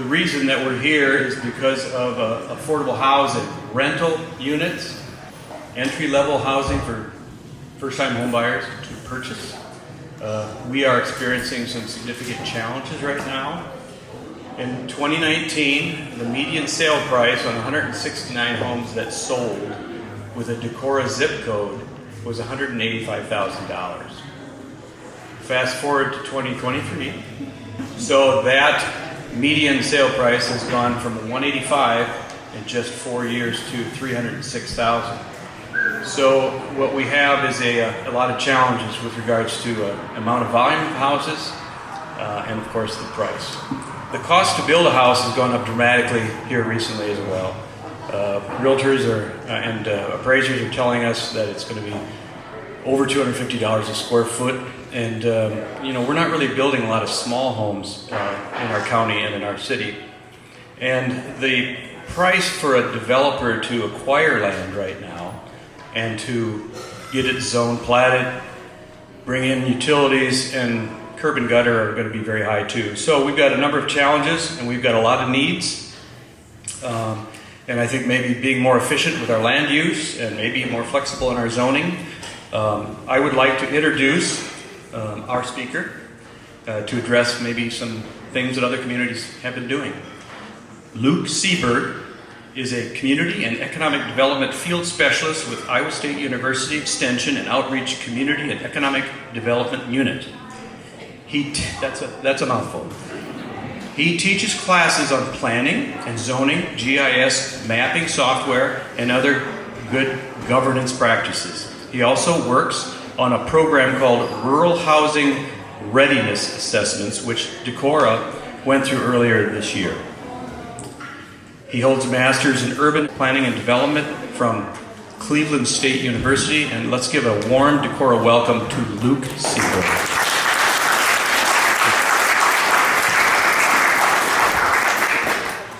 The reason that we're here is because of affordable housing, rental units, entry-level housing for first-time homebuyers to purchase. We are experiencing some significant challenges right now. In 2019, the median sale price on 169 homes that sold with a Decorah zip code was $185,000. Fast forward to 2023, so that median sale price has gone from 185 in just 4 years to 306,000. So what we have is a lot of challenges with regards to amount of volume of houses and of course the price. The cost to build a house has gone up dramatically here recently as well. Realtors and appraisers are telling us that it's going to be over $250 a square foot, and we're not really building a lot of small homes in our county and in our city. And the price for a developer to acquire land right now and to get it zone platted, bring in utilities, and curb and gutter are going to be very high too. So we've got a number of challenges and we've got a lot of needs. And I think maybe being more efficient with our land use and maybe more flexible in our zoning. I would like to introduce our speaker to address maybe some things that other communities have been doing. Luke Seberg is a Community and Economic Development Field Specialist with Iowa State University Extension and Outreach Community and Economic Development Unit. That's a mouthful. He teaches classes on planning and zoning, GIS, mapping software, and other good governance practices. He also works on a program called Rural Housing Readiness Assessments, which Decorah went through earlier this year. He holds a master's in urban planning and development from Cleveland State University, and let's give a warm Decorah welcome to Luke Seberg.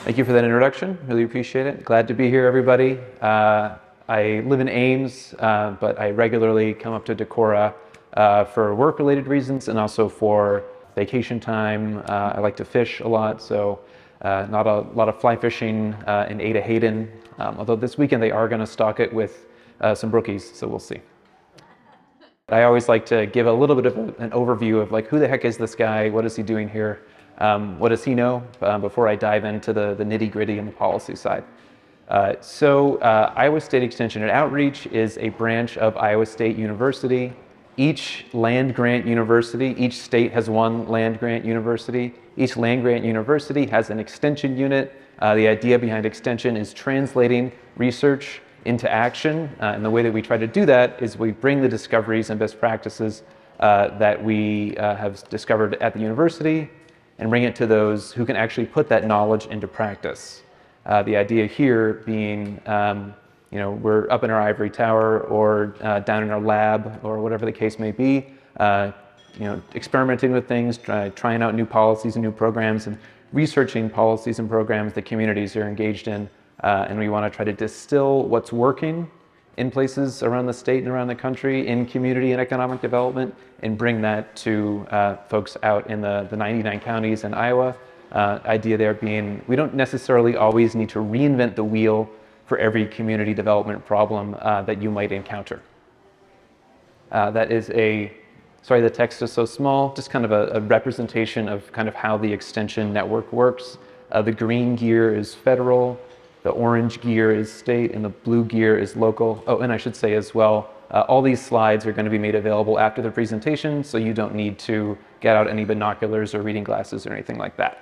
Thank you for that introduction. Really appreciate it. Glad to be here, everybody. I live in Ames, but I regularly come up to Decorah for work-related reasons and also for vacation time. I like to fish a lot, so not a lot of fly fishing in Ada Hayden. Although this weekend they are going to stock it with some brookies, so we'll see. I always like to give a little bit of an overview of like, who the heck is this guy? What is he doing here? What does he know before I dive into the nitty-gritty and the policy side? Iowa State Extension and Outreach is a branch of Iowa State University. Each land-grant university, each state has one land-grant university. Each land-grant university has an extension unit. The idea behind extension is translating research into action. And the way that we try to do that is we bring the discoveries and best practices that we have discovered at the university and bring it to those who can actually put that knowledge into practice. The idea here being, we're up in our ivory tower or down in our lab or whatever the case may be, experimenting with things, trying out new policies and new programs and researching policies and programs that communities are engaged in. And we want to try to distill what's working in places around the state and around the country in community and economic development and bring that to folks out in the 99 counties in Iowa. Idea there being, we don't necessarily always need to reinvent the wheel for every community development problem that you might encounter. That is sorry the text is so small, just kind of a representation of kind of how the extension network works. The green gear is federal, the orange gear is state, and the blue gear is local. Oh, and I should say as well, all these slides are going to be made available after the presentation, so you don't need to get out any binoculars or reading glasses or anything like that.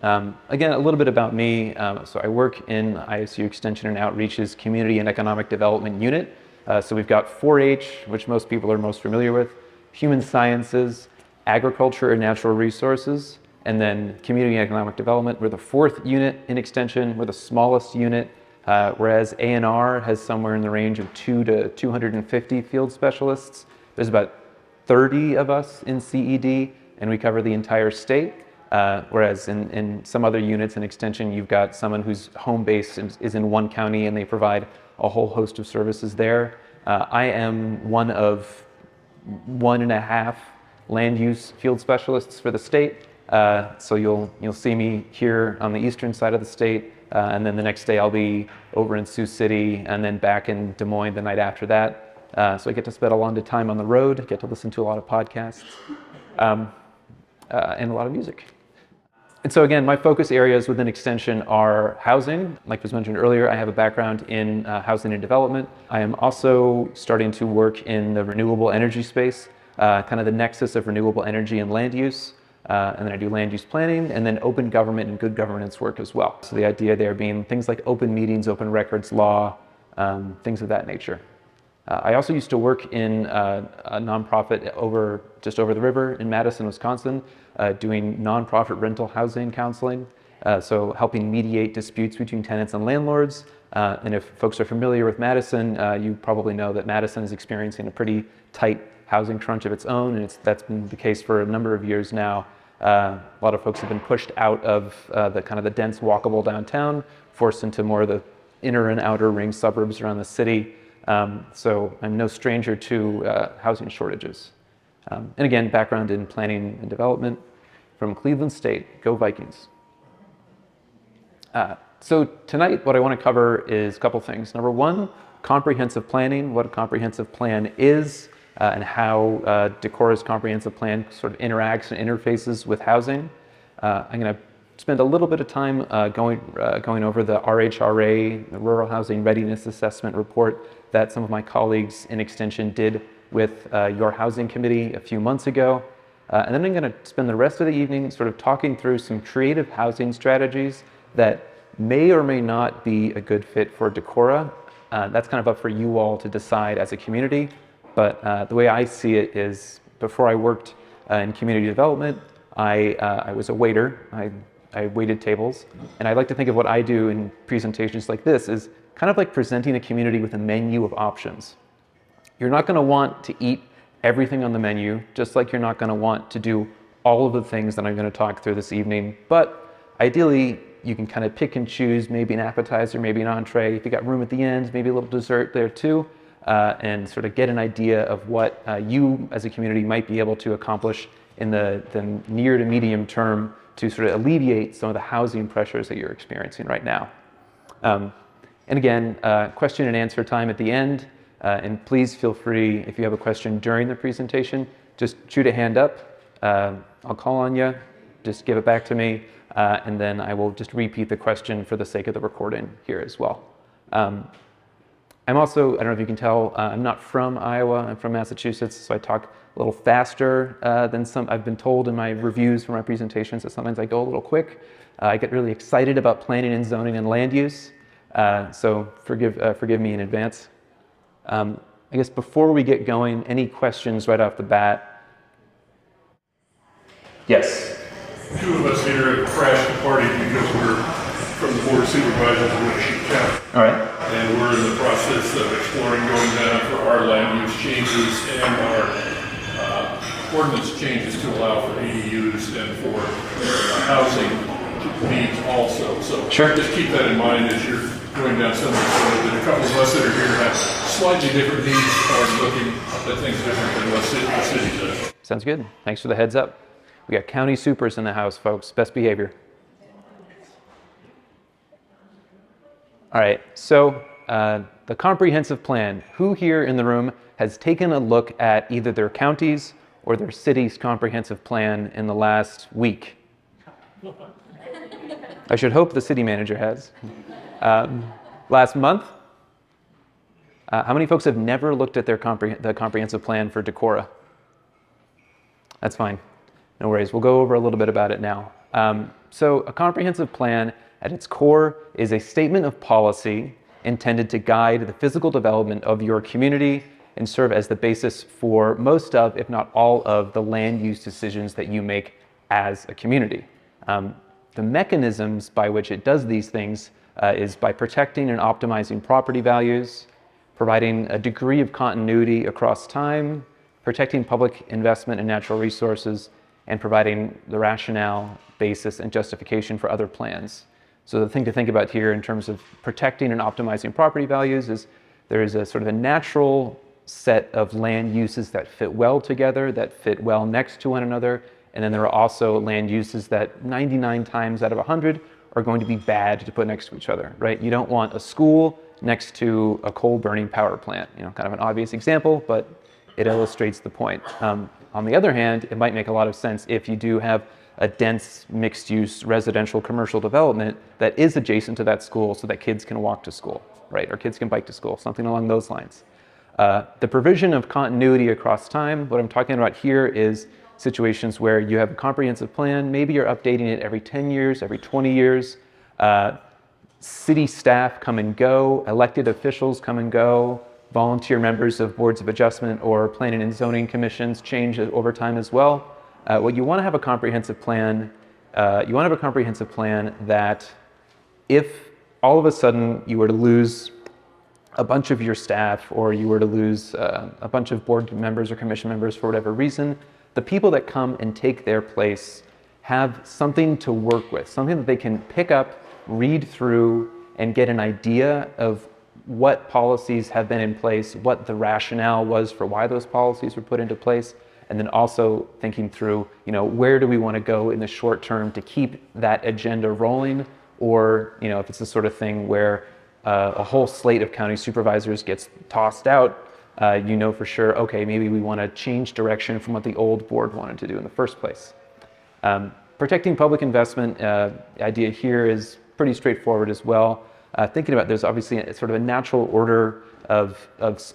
Again, a little bit about me. So I work in ISU Extension and Outreach's Community and Economic Development Unit. So we've got 4-H, which most people are most familiar with, Human Sciences, Agriculture and Natural Resources, and then Community and Economic Development. We're the 4th unit in Extension. We're the smallest unit, whereas A&R has somewhere in the range of 2 to 250 field specialists. There's about 30 of us in CED, and we cover the entire state. Whereas in some other units in Extension, you've got someone whose home base is in one county and they provide a whole host of services there. I am one of 1.5 land use field specialists for the state. So you'll see me here on the eastern side of the state, and then the next day I'll be over in Sioux City, and then back in Des Moines the night after that. So I get to spend a lot of time on the road, get to listen to a lot of podcasts, and a lot of music. And so again, my focus areas within Extension are housing. Like was mentioned earlier, I have a background in housing and development. I am also starting to work in the renewable energy space, kind of the nexus of renewable energy and land use. And then I do land use planning and then open government and good governance work as well. So the idea there being things like open meetings, open records law, things of that nature. I also used to work in a nonprofit just over the river in Madison, Wisconsin, doing nonprofit rental housing counseling. So helping mediate disputes between tenants and landlords. And if folks are familiar with Madison, you probably know that Madison is experiencing a pretty tight housing crunch of its own, and that's been the case for a number of years now. A lot of folks have been pushed out of the dense walkable downtown, forced into more of the inner and outer ring suburbs around the city. So I'm no stranger to housing shortages. And again, background in planning and development from Cleveland State. Go Vikings. So tonight, what I want to cover is a couple things. Number one, comprehensive planning, what a comprehensive plan is, and how Decora's comprehensive plan sort of interacts and interfaces with housing. I'm going to spend a little bit of time going over the RHRA, the Rural Housing Readiness Assessment report that some of my colleagues in Extension did with your housing committee a few months ago. And then I'm going to spend the rest of the evening sort of talking through some creative housing strategies that may or may not be a good fit for Decora. That's kind of up for you all to decide as a community. But the way I see it is, before I worked in community development, I was a waiter. I waited tables. And I like to think of what I do in presentations like this is kind of like presenting a community with a menu of options. You're not going to want to eat everything on the menu, just like you're not going to want to do all of the things that I'm going to talk through this evening. But ideally, you can kind of pick and choose, maybe an appetizer, maybe an entree. If you got room at the end, maybe a little dessert there too, and sort of get an idea of what you as a community might be able to accomplish in the near to medium term to sort of alleviate some of the housing pressures that you're experiencing right now. And again, question and answer time at the end. And please feel free, if you have a question during the presentation, just shoot a hand up. I'll call on you, just give it back to me, and then I will just repeat the question for the sake of the recording here as well. I'm also, I don't know if you can tell, I'm not from Iowa, I'm from Massachusetts, so I talk a little faster than some. I've been told in my reviews for my presentations that sometimes I go a little quick. I get really excited about planning and zoning and land use, so forgive me in advance. I guess before we get going, any questions right off the bat? Yes? Two of us here have crashed the party because we're from the Board of Supervisors of Winnebago County. All right. And we're in the process of exploring going down for our land use changes and our ordinance changes to allow for ADUs and for housing needs also. So sure. Just keep that in mind as you're going down some of the road. And a couple of us that are here have slightly different needs, are looking at things different than what the city does. Sounds good. Thanks for the heads up. We got county supers in the house, folks. Best behavior. All right, so the comprehensive plan. Who here in the room has taken a look at either their county's or their city's comprehensive plan in the last week? I should hope the city manager has. Last month? How many folks have never looked at the comprehensive plan for Decora? That's fine. No worries. We'll go over a little bit about it now. So a comprehensive plan at its core is a statement of policy intended to guide the physical development of your community and serve as the basis for most of, if not all of, the land use decisions that you make as a community. The mechanisms by which it does these things is by protecting and optimizing property values, providing a degree of continuity across time, protecting public investment in natural resources, and providing the rationale, basis, and justification for other plans. So the thing to think about here in terms of protecting and optimizing property values is there is a sort of a natural set of land uses that fit well together, that fit well next to one another, And then there are also land uses that 99 times out of 100 are going to be bad to put next to each other, right? You don't want a school next to a coal burning power plant, kind of an obvious example, but it illustrates the point. On the other hand, it might make a lot of sense if you do have a dense mixed-use residential commercial development that is adjacent to that school so that kids can walk to school, right? Or kids can bike to school, something along those lines. The provision of continuity across time, what I'm talking about here is situations where you have a comprehensive plan, maybe you're updating it every 10 years, every 20 years. City staff come and go, elected officials come and go, volunteer members of boards of adjustment or planning and zoning commissions change over time as well. What you want to have a comprehensive plan, that if all of a sudden you were to lose a bunch of your staff or you were to lose a bunch of board members or commission members for whatever reason, the people that come and take their place have something to work with, something that they can pick up, read through, and get an idea of what policies have been in place, what the rationale was for why those policies were put into place, and then also thinking through, where do we want to go in the short term to keep that agenda rolling, or, if it's the sort of thing where a whole slate of county supervisors gets tossed out, for sure, okay, maybe we want to change direction from what the old board wanted to do in the first place. Protecting public investment, idea here is pretty straightforward as well. Thinking about there's obviously sort of a natural order of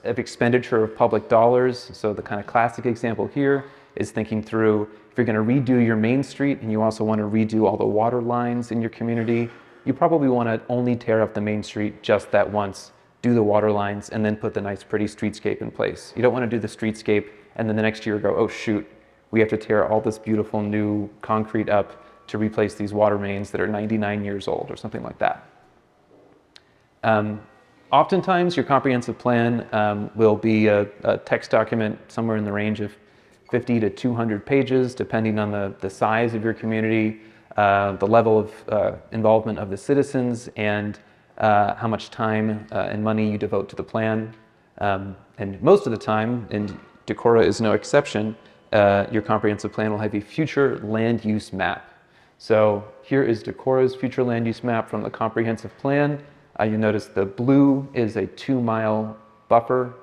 expenditure of public dollars. So the kind of classic example here is thinking through if you're going to redo your main street and you also want to redo all the water lines in your community, you probably want to only tear up the main street just that once, do the water lines, and then put the nice pretty streetscape in place. You don't want to do the streetscape and then the next year go, oh shoot, we have to tear all this beautiful new concrete up to replace these water mains that are 99 years old or something like that. Oftentimes your comprehensive plan will be a text document somewhere in the range of 50 to 200 pages, depending on the size of your community, the level of involvement of the citizens, and how much time and money you devote to the plan. And most of the time, and Decorah is no exception, your comprehensive plan will have a future land use map. So here is Decorah's future land use map from the comprehensive plan. You notice the blue is a 2-mile buffer,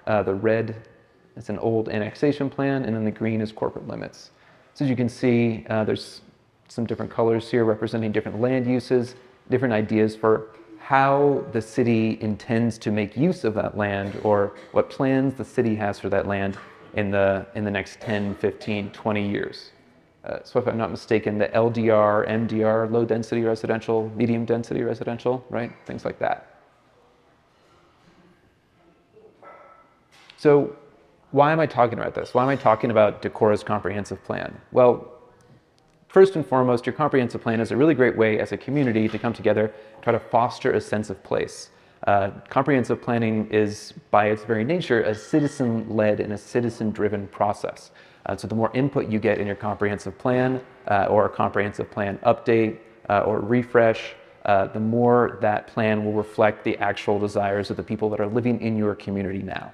the red is an old annexation plan, and then the green is corporate limits. So as you can see, there's some different colors here representing different land uses, different ideas for how the city intends to make use of that land, or what plans the city has for that land in the next 10, 15, 20 years. So if I'm not mistaken, the LDR, MDR, low density residential, medium density residential, right? Things like that. So why am I talking about this? Why am I talking about Decorah's comprehensive plan? Well, first and foremost, your comprehensive plan is a really great way as a community to come together, try to foster a sense of place. Comprehensive planning is, by its very nature, a citizen-led and a citizen-driven process. So the more input you get in your comprehensive plan or a comprehensive plan update or refresh, the more that plan will reflect the actual desires of the people that are living in your community now.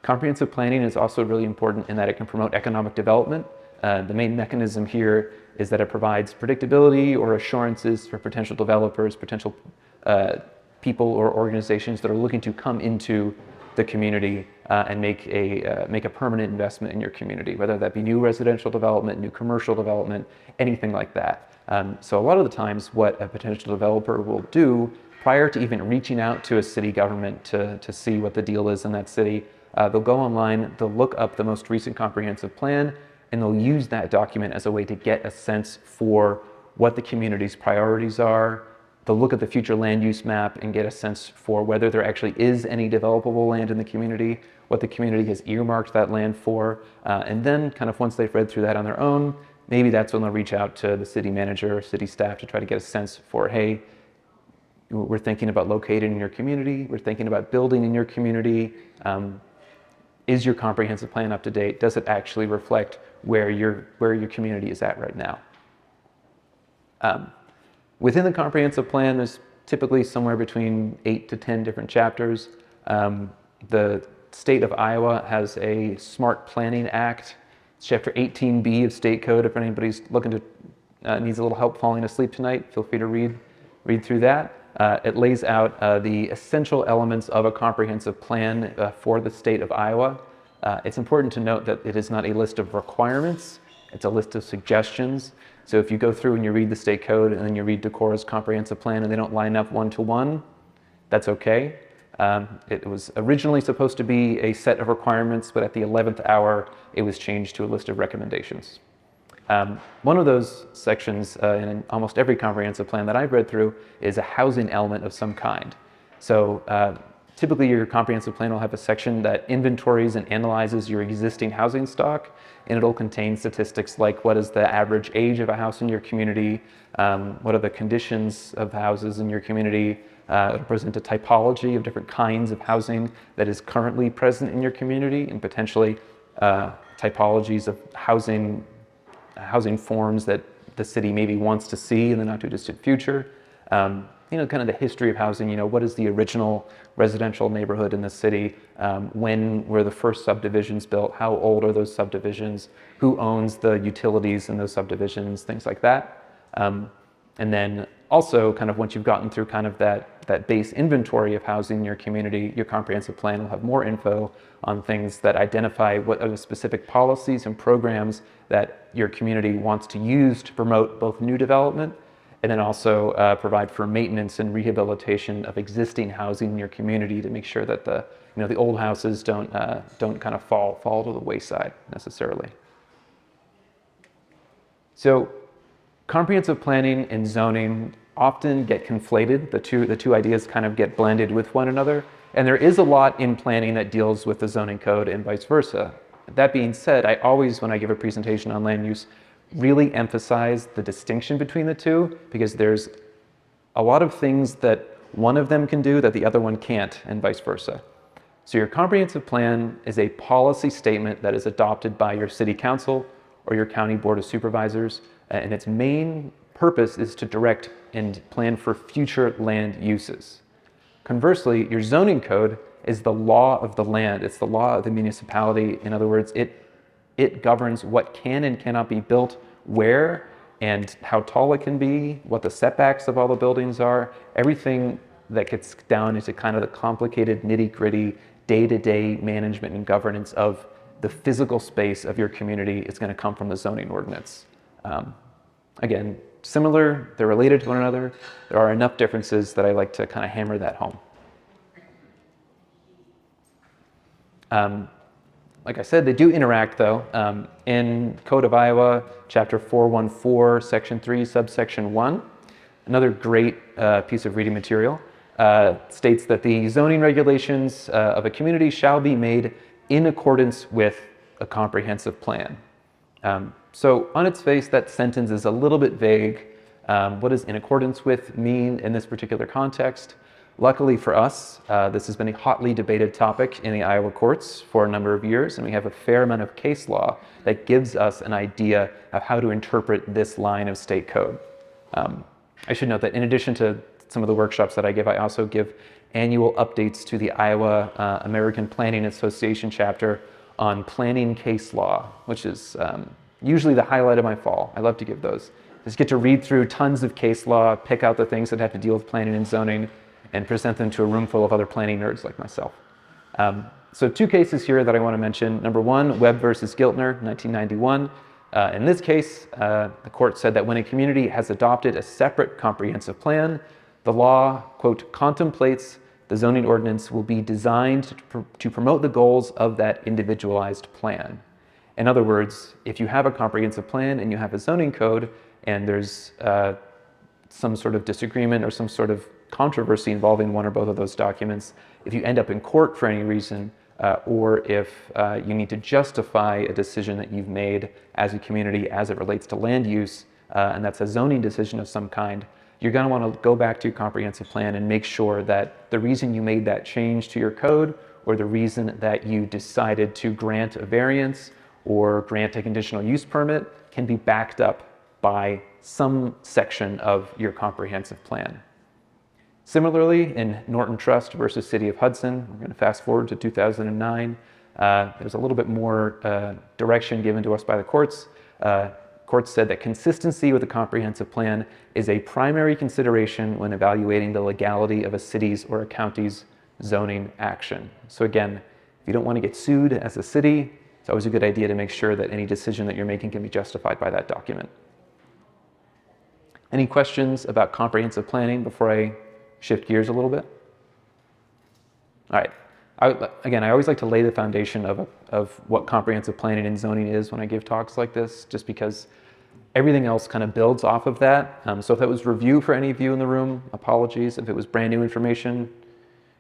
Comprehensive planning is also really important in that it can promote economic development. The main mechanism here is that it provides predictability or assurances for potential developers, potential people or organizations that are looking to come into the community and make a permanent investment in your community, whether that be new residential development, new commercial development, anything like that. So a lot of the times what a potential developer will do prior to even reaching out to a city government to see what the deal is in that city, they'll go online, they'll look up the most recent comprehensive plan, and they'll use that document as a way to get a sense for what the community's priorities are. They'll look at the future land use map and get a sense for whether there actually is any developable land in the community, what the community has earmarked that land for, and then kind of once they've read through that on their own, maybe that's when they'll reach out to the city manager or city staff to try to get a sense for, hey, we're thinking about locating in your community, we're thinking about building in your community. Is your comprehensive plan up to date? Does it actually reflect where your community is at right now? Within the comprehensive plan, there's typically somewhere between 8 to 10 different chapters. The state of Iowa has a Smart Planning Act It's Chapter 18B of State Code. If anybody's looking to needs a little help falling asleep tonight, feel free to read through that. It lays out the essential elements of a comprehensive plan for the state of Iowa. It's important to note that it is not a list of requirements, it's a list of suggestions. So if you go through and you read the state code and then you read Decorah's comprehensive plan and they don't line up one to one, that's okay. It was originally supposed to be a set of requirements, but at the 11th hour, it was changed to a list of recommendations. One of those sections in almost every comprehensive plan that I've read through is a housing element of some kind. So typically your comprehensive plan will have a section that inventories and analyzes your existing housing stock, and it'll contain statistics like what is the average age of a house in your community, what are the conditions of houses in your community. It'll present a typology of different kinds of housing that is currently present in your community, and potentially typologies of housing forms that the city maybe wants to see in the not too distant future. Kind of the history of housing, what is the original residential neighborhood in the city? When were the first subdivisions built? How old are those subdivisions? Who owns the utilities in those subdivisions? Things like that. And then also kind of once you've gotten through kind of that base inventory of housing in your community, your comprehensive plan will have more info on things that identify what are the specific policies and programs that your community wants to use to promote both new development and then also provide for maintenance and rehabilitation of existing housing in your community to make sure that the old houses don't kind of fall to the wayside necessarily. So comprehensive planning and zoning often get conflated. The two ideas kind of get blended with one another. And there is a lot in planning that deals with the zoning code and vice versa. That being said, I always, when I give a presentation on land use, really emphasize the distinction between the two, because there's a lot of things that one of them can do that the other one can't, and vice versa. So your comprehensive plan is a policy statement that is adopted by your city council or your county board of supervisors, and its main purpose is to direct and plan for future land uses. Conversely, your zoning code is the law of the land. It's the law of the municipality. In other words, it governs what can and cannot be built, where, and how tall it can be, what the setbacks of all the buildings are. Everything that gets down into kind of the complicated, nitty-gritty, day-to-day management and governance of the physical space of your community is going to come from the zoning ordinance. Again, similar, they're related to one another. There are enough differences that I like to kind of hammer that home. Like I said, they do interact though. In Code of Iowa, Chapter 414, Section 3, Subsection 1, another great piece of reading material, states that the zoning regulations of a community shall be made in accordance with a comprehensive plan. So on its face, that sentence is a little bit vague. What does in accordance with mean in this particular context? Luckily for us, this has been a hotly debated topic in the Iowa courts for a number of years, and we have a fair amount of case law that gives us an idea of how to interpret this line of state code. I should note that in addition to some of the workshops that I give, I also give annual updates to the Iowa American Planning Association chapter on planning case law, which is usually the highlight of my fall. I love to give those. Just get to read through tons of case law, pick out the things that have to deal with planning and zoning, and present them to a room full of other planning nerds like myself. So two cases here that I want to mention. Number one, Webb versus Giltner, 1991. In this case, the court said that when a community has adopted a separate comprehensive plan, the law, quote, contemplates the zoning ordinance will be designed to promote the goals of that individualized plan. In other words, if you have a comprehensive plan and you have a zoning code and there's some sort of disagreement or some sort of controversy involving one or both of those documents, if you end up in court for any reason, or if you need to justify a decision that you've made as a community as it relates to land use, and that's a zoning decision of some kind, you're going to want to go back to your comprehensive plan and make sure that the reason you made that change to your code, or the reason that you decided to grant a variance or grant a conditional use permit, can be backed up by some section of your comprehensive plan. Similarly, in Norton Trust versus City of Hudson, we're going to fast forward to 2009, There's a little bit more direction given to us by the courts. Courts said that consistency with a comprehensive plan is a primary consideration when evaluating the legality of a city's or a county's zoning action. So again, if you don't want to get sued as a city, it's always a good idea to make sure that any decision that you're making can be justified by that document. Any questions about comprehensive planning before I shift gears a little bit? All right. I always like to lay the foundation of what comprehensive planning and zoning is when I give talks like this, just because everything else kind of builds off of that. So if that was review for any of you in the room, apologies. If it was brand new information,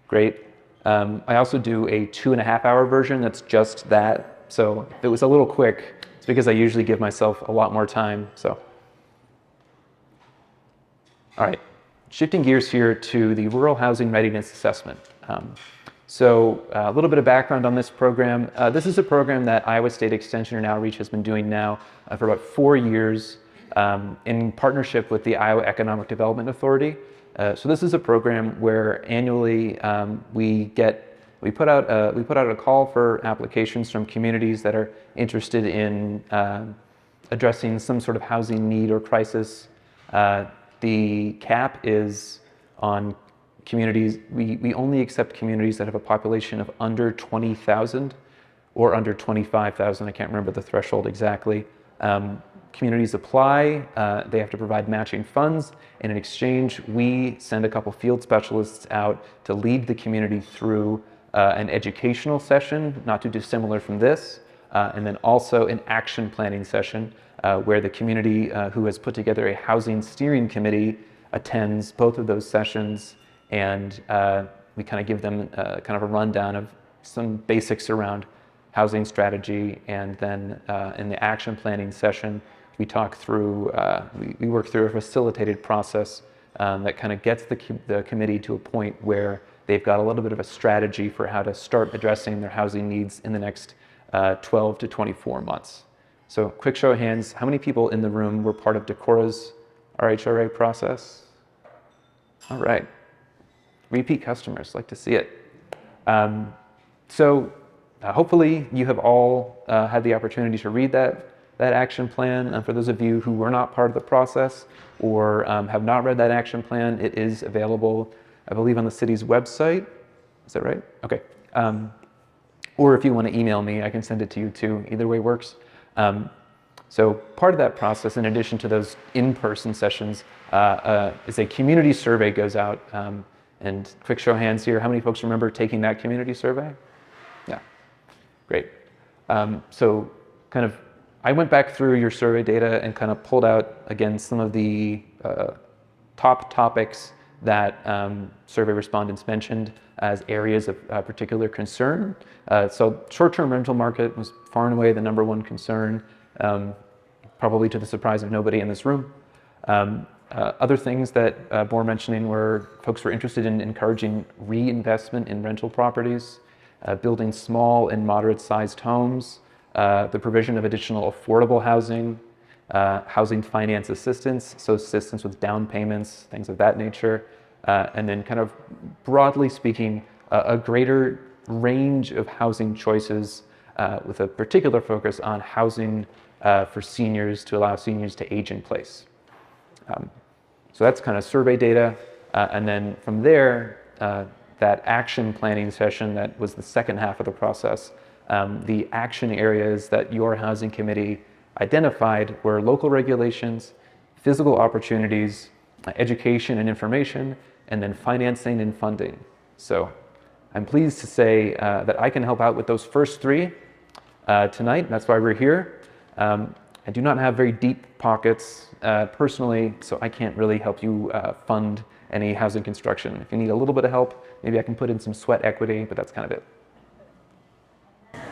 great. I also do a 2.5-hour version that's just that. So if it was a little quick, it's because I usually give myself a lot more time. So, all right, shifting gears here to the Rural Housing Readiness Assessment. So a little bit of background on this program. This is a program that Iowa State Extension and Outreach has been doing now for about 4 years in partnership with the Iowa Economic Development Authority. So this is a program where annually we put out a call for applications from communities that are interested in addressing some sort of housing need or crisis. The cap is on communities. We only accept communities that have a population of under 20,000 or under 25,000. I can't remember the threshold exactly. Communities apply, they have to provide matching funds, and in exchange, we send a couple field specialists out to lead the community through an educational session, not too dissimilar from this, and then also an action planning session where the community who has put together a housing steering committee attends both of those sessions, and we kind of give them kind of a rundown of some basics around housing strategy, and then in the action planning session, we talk through, we work through a facilitated process that kind of gets the committee to a point where they've got a little bit of a strategy for how to start addressing their housing needs in the next 12 to 24 months. So quick show of hands, how many people in the room were part of Decora's RHRA process? All right. Repeat customers, like to see it. Hopefully you have all had the opportunity to read that action plan. For those of you who were not part of the process or have not read that action plan, it is available, I believe, on the city's website. Is that right? Okay. Or if you want to email me, I can send it to you too. Either way works. So part of that process, in addition to those in-person sessions, is a community survey goes out. And quick show of hands here, how many folks remember taking that community survey? Yeah, great. So kind of, I went back through your survey data and kind of pulled out, again, some of the top topics that survey respondents mentioned as areas of particular concern. So short-term rental market was far and away the #1 concern, probably to the surprise of nobody in this room. Other things that bore mentioning were folks were interested in encouraging reinvestment in rental properties, building small and moderate-sized homes, the provision of additional affordable housing, housing finance assistance, so assistance with down payments, things of that nature, and then kind of broadly speaking, a greater range of housing choices with a particular focus on housing for seniors to allow seniors to age in place. So that's kind of survey data. And then from there, that action planning session that was the second half of the process, the action areas that your housing committee identified were local regulations, physical opportunities, education and information, and then financing and funding. So I'm pleased to say that I can help out with those first three tonight. That's why we're here. I do not have very deep pockets personally, so I can't really help you fund any housing construction. If you need a little bit of help, maybe I can put in some sweat equity, but that's kind of it.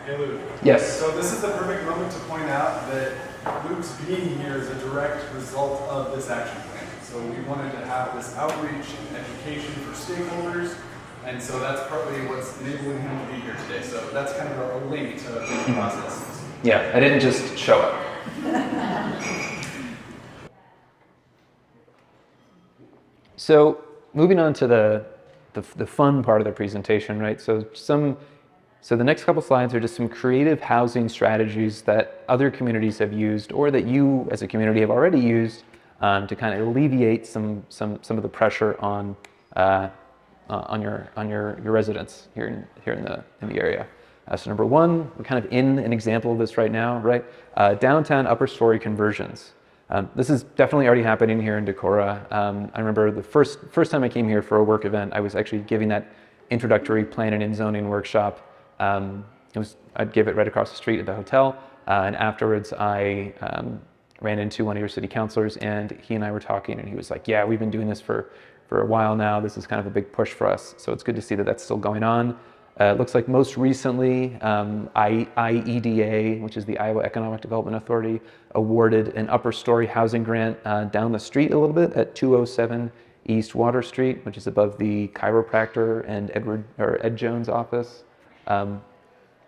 Hey Luke. Yes. So this is the perfect moment to point out that Luke's being here is a direct result of this action plan. So we wanted to have this outreach and education for stakeholders, and so that's partly what's enabling him to be here today. So that's kind of a link to this process. Yeah, I didn't just show up. So moving on to the fun part of the presentation, right? So some So the next couple slides are just some creative housing strategies that other communities have used or that you as a community have already used to kind of alleviate some of the pressure on your residents here in the area. So number one, we're kind of in an example of this right now, right? Downtown upper story conversions. This is definitely already happening here in Decorah. I remember the first time I came here for a work event, I was actually giving that introductory planning and zoning workshop. I'd give it right across the street at the hotel, and afterwards I ran into one of your city councilors, and he and I were talking, and he was like, "Yeah, we've been doing this for a while now. This is kind of a big push for us." So it's good to see that that's still going on. It looks like most recently, IEDA, which is the Iowa Economic Development Authority, awarded an upper story housing grant down the street a little bit at 207 East Water Street, which is above the chiropractor and Ed Jones office.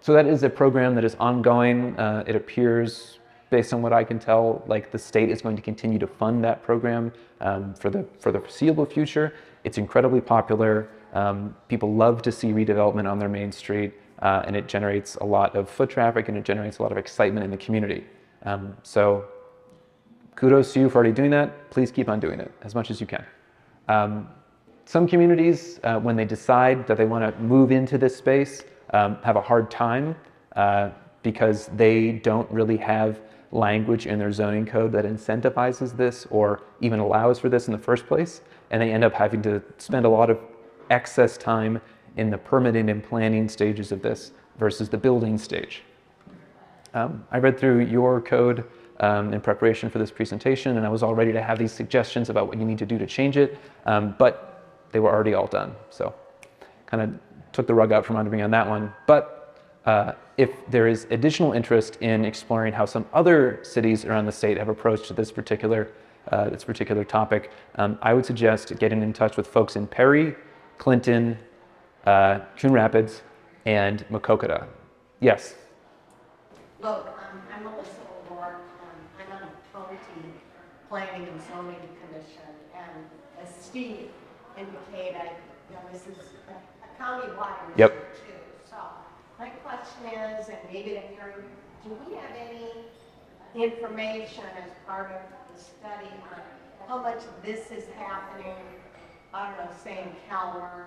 So that is a program that is ongoing. It appears, based on what I can tell, like the state is going to continue to fund that program for the foreseeable future. It's incredibly popular. People love to see redevelopment on their main street, and it generates a lot of foot traffic and it generates a lot of excitement in the community. So kudos to you for already doing that. Please keep on doing it as much as you can. Some communities, when they decide that they want to move into this space, have a hard time because they don't really have language in their zoning code that incentivizes this or even allows for this in the first place, and they end up having to spend a lot of excess time in the permitting and planning stages of this versus the building stage. I read through your code in preparation for this presentation, and I was all ready to have these suggestions about what you need to do to change it, but they were already all done. So kind of took the rug out from under me on that one. But if there is additional interest in exploring how some other cities around the state have approached this particular topic, I would suggest getting in touch with folks in Perry, Clinton, Coon Rapids, and Maquoketa. Yes? Look, I'm Melissa O'Rourke. I'm on the County Planning and Zoning Commission, and as Steve indicated, this is a county-wide Yep. issue too. So my question is, and maybe to Harry, do we have any information as part of the study on how much this is happening, I don't know, say in Calmer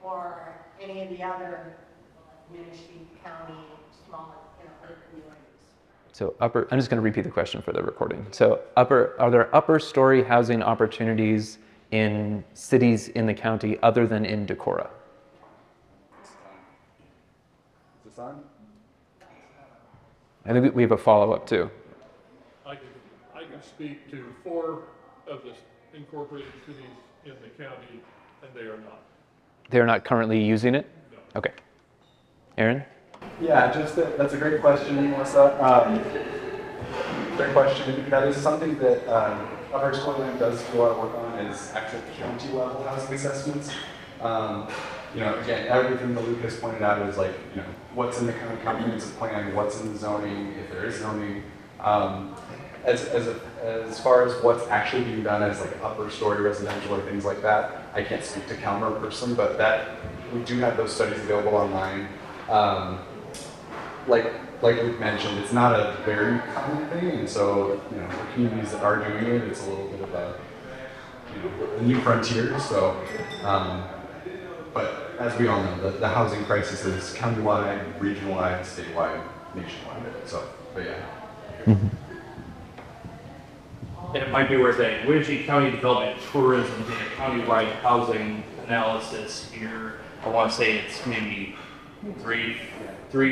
or any of the other Minnesota County small, other communities? So I'm just going to repeat the question for the recording. So are there upper story housing opportunities in cities in the county other than in Decorah? Is this on? I think we have a follow-up too. I can speak to 4 of the incorporated cities in the county, and they are not. They're not currently using it? No. Okay. Aaron? Yeah, that's a great question, Melissa. Great question. That is something that Upper Explorerland does do a lot of work on, is actual county level housing assessments. Again, everything that Lucas pointed out is like, what's in the county comprehensive plan, what's in the zoning, if there is zoning. As far as what's actually being done as like upper story residential or things like that, I can't speak to Calmer personally, but that we do have those studies available online. Like Luke mentioned, it's not a very common thing, and so for communities that are doing it, it's a little bit of a new frontier. So, but as we all know, the housing crisis is countywide, regional-wide, statewide, nationwide. So, but yeah. Mm-hmm. It might be worth saying, Winnebago County Development and Tourism did a countywide housing analysis here. I want to say it's maybe three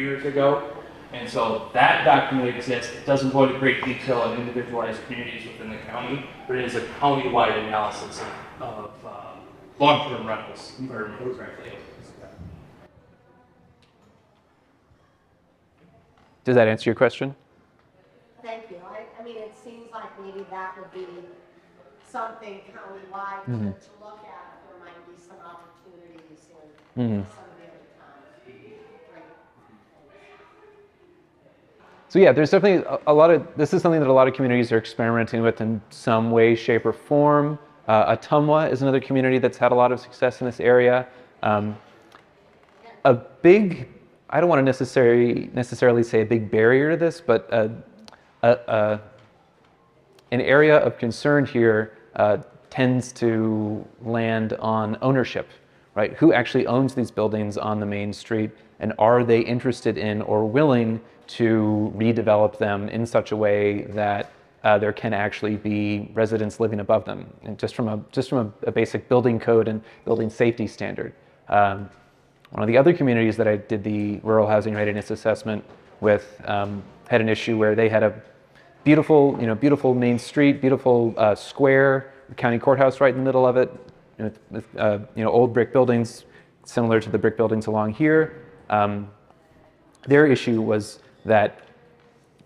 years ago. And so that document exists. It doesn't go into great detail on individualized communities within the county, but it is a county-wide analysis of long-term rentals, if I remember correctly. Does that answer your question? Thank you. I mean, it seems like maybe that would be something countywide to look at. There might be some opportunities in some of the other towns. Great. So yeah, there's definitely this is something that a lot of communities are experimenting with in some way, shape, or form. Ottumwa is another community that's had a lot of success in this area. A big I don't want to necessarily say a big barrier to this, but an area of concern here tends to land on ownership, right? Who actually owns these buildings on the main street, and are they interested in or willing to redevelop them in such a way that there can actually be residents living above them, and just from a basic building code and building safety standard. One of the other communities that I did the rural housing readiness assessment with had an issue where they had a beautiful main street, beautiful square, county courthouse right in the middle of it, with old brick buildings similar to the brick buildings along here. Their issue was that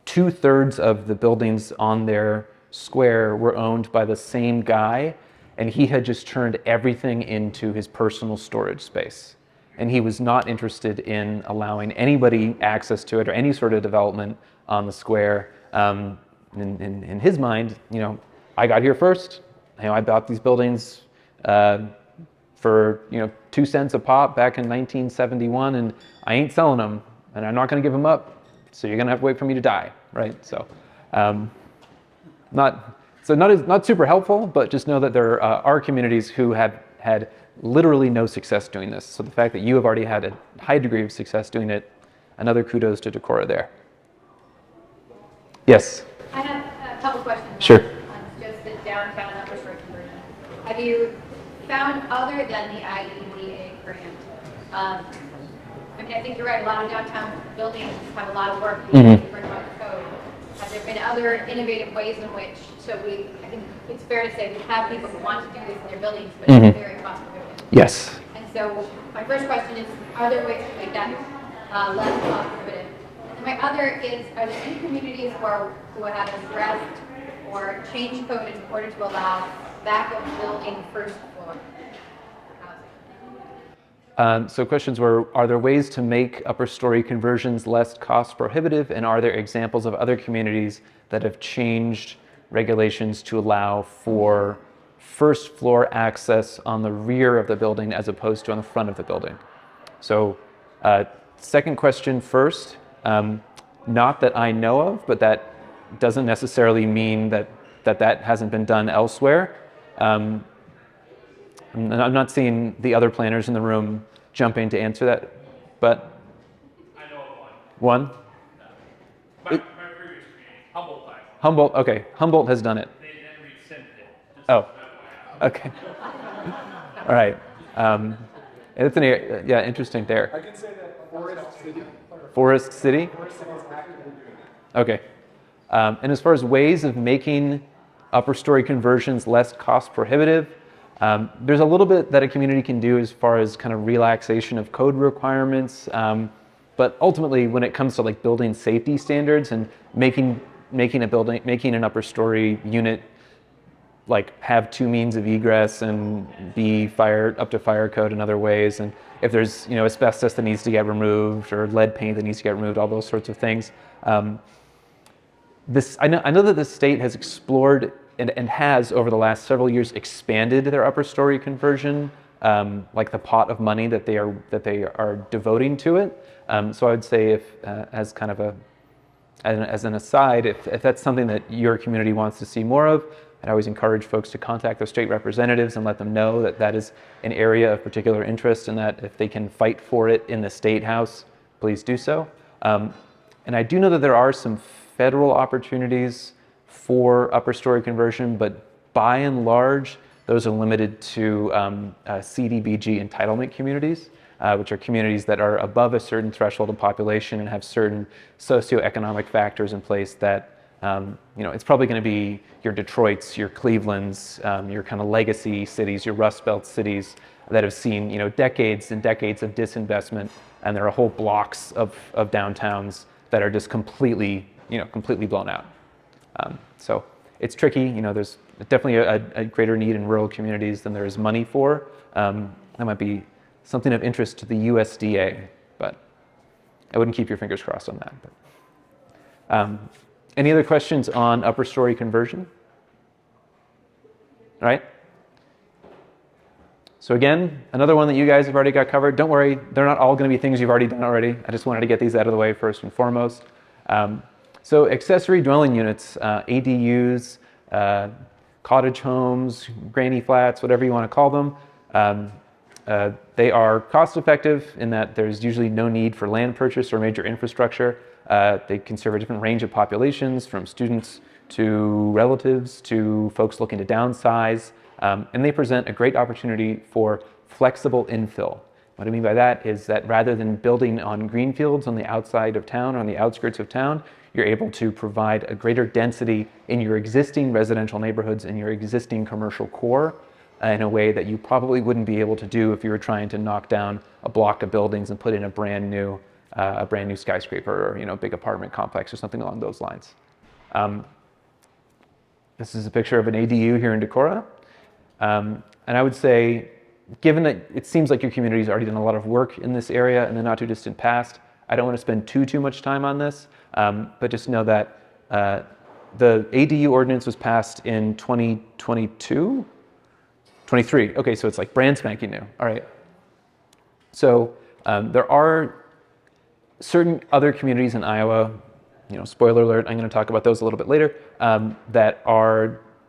2/3 of the buildings on their square were owned by the same guy, and he had just turned everything into his personal storage space. And he was not interested in allowing anybody access to it or any sort of development on the square. In his mind, I got here first. I bought these buildings for 2 cents a pop back in 1971, and I ain't selling them, and I'm not going to give them up. So you're going to have to wait for me to die, right? So, not super helpful, but just know that there are communities who have had literally no success doing this. So the fact that you have already had a high degree of success doing it, another kudos to Decorah there. Yes? I have a couple questions. Sure. On just the downtown upper story conversion. Have you found, other than the IEDA grant, I think you're right, a lot of downtown buildings have a lot of work to do for the code. Have there been other innovative ways in which, I think it's fair to say we have people who want to do this in their buildings, but it's very cost prohibitive. Yes. And so my first question is, are there ways to make that less cost prohibitive? And my other is, are there any communities who have addressed or changed code in order to allow backup building first floor housing? So questions were, are there ways to make upper story conversions less cost prohibitive, and are there examples of other communities that have changed regulations to allow for first floor access on the rear of the building as opposed to on the front of the building? So second question first, not that I know of, but that doesn't necessarily mean that hasn't been done elsewhere. I'm not seeing the other planners in the room jumping to answer that, but I know of one. one? My previous community, Humboldt High. Humboldt, okay, Humboldt has done it. They then rescinded it. Oh, okay. All right. It's an area, yeah, interesting there. I can say that Forest City Forest City? Forest City is actively doing that. Okay. And as far as ways of making upper story conversions less cost prohibitive, there's a little bit that a community can do as far as kind of relaxation of code requirements. But ultimately, when it comes to like building safety standards and making an upper story unit like have 2 means of egress and be up to fire code in other ways, and if there's asbestos that needs to get removed or lead paint that needs to get removed, all those sorts of things. I know that the state has explored and has over the last several years expanded their upper story conversion, like the pot of money that they are devoting to it. So I would say, if as kind of as an aside, if that's something that your community wants to see more of, I'd always encourage folks to contact their state representatives and let them know that that is an area of particular interest, and that if they can fight for it in the state house, please do so. And I do know that there are some federal opportunities for upper story conversion, but by and large, those are limited to CDBG entitlement communities, which are communities that are above a certain threshold of population and have certain socioeconomic factors in place that, it's probably going to be your Detroits, your Clevelands, your kind of legacy cities, your Rust Belt cities that have seen, decades and decades of disinvestment, and there are whole blocks of downtowns that are just completely blown out. So it's tricky. There's definitely a greater need in rural communities than there is money for. That might be something of interest to the USDA, but I wouldn't keep your fingers crossed on that. But, any other questions on upper story conversion? All right. So again, another one that you guys have already got covered. Don't worry, they're not all going to be things you've already done already. I just wanted to get these out of the way first and foremost. So accessory dwelling units, ADUs, cottage homes, granny flats, whatever you want to call them. They are cost effective in that there's usually no need for land purchase or major infrastructure. They can serve a different range of populations, from students to relatives to folks looking to downsize. And they present a great opportunity for flexible infill. What I mean by that is that rather than building on greenfields on the outside of town or on the outskirts of town, you're able to provide a greater density in your existing residential neighborhoods and your existing commercial core in a way that you probably wouldn't be able to do if you were trying to knock down a block of buildings and put in a brand new skyscraper or big apartment complex or something along those lines. This is a picture of an ADU here in Decorah. And I would say, given that it seems like your community's already done a lot of work in this area in the not too distant past, I don't want to spend too much time on this, but just know that the ADU ordinance was passed in 2022? 23, okay, so it's like brand spanking new, all right. So there are certain other communities in Iowa, spoiler alert, I'm going to talk about those a little bit later,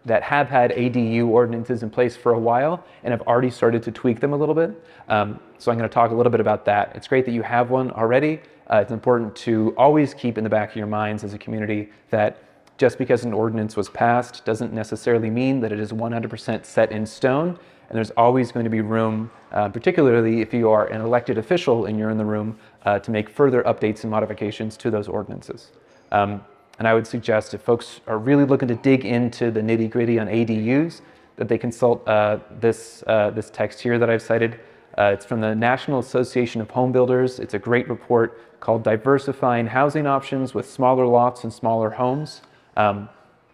that have had ADU ordinances in place for a while and have already started to tweak them a little bit. So I'm going to talk a little bit about that. It's great that you have one already. It's important to always keep in the back of your minds as a community that just because an ordinance was passed doesn't necessarily mean that it is 100% set in stone. And there's always going to be room, particularly if you are an elected official and you're in the room, to make further updates and modifications to those ordinances. And I would suggest if folks are really looking to dig into the nitty-gritty on ADUs, that they consult this text here that I've cited. It's from the National Association of Home Builders. It's a great report called Diversifying Housing Options with Smaller Lots and Smaller Homes. And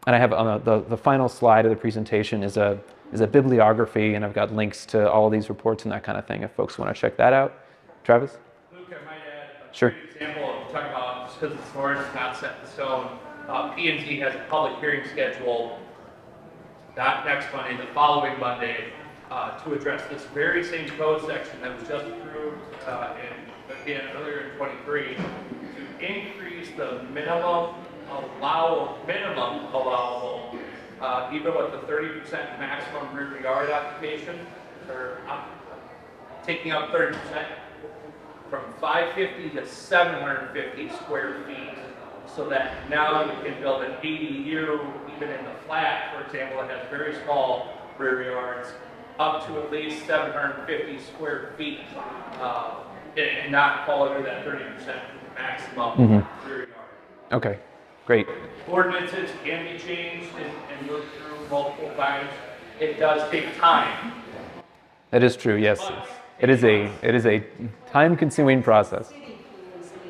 I have on the final slide of the presentation is a bibliography, and I've got links to all of these reports and that kind of thing if folks want to check that out. Travis? Luke, I might add a Sure. great example of talking about just because it's ordinance is not set in stone. P&Z has a public hearing scheduled, not next Monday, the following Monday, to address this very same code section that was just approved earlier in 23 to increase the minimum allowable, even with the 30% maximum rear yard occupation, or taking up 30%. From 550 to 750 square feet, so that now you can build an ADU, even in the flat, for example, that has very small rear yards, up to at least 750 square feet, and not fall under that 30% maximum rear yard. Okay, great. Ordinances can be changed and moved through multiple times. It does take time. That is true, yes. It is a time-consuming process. City,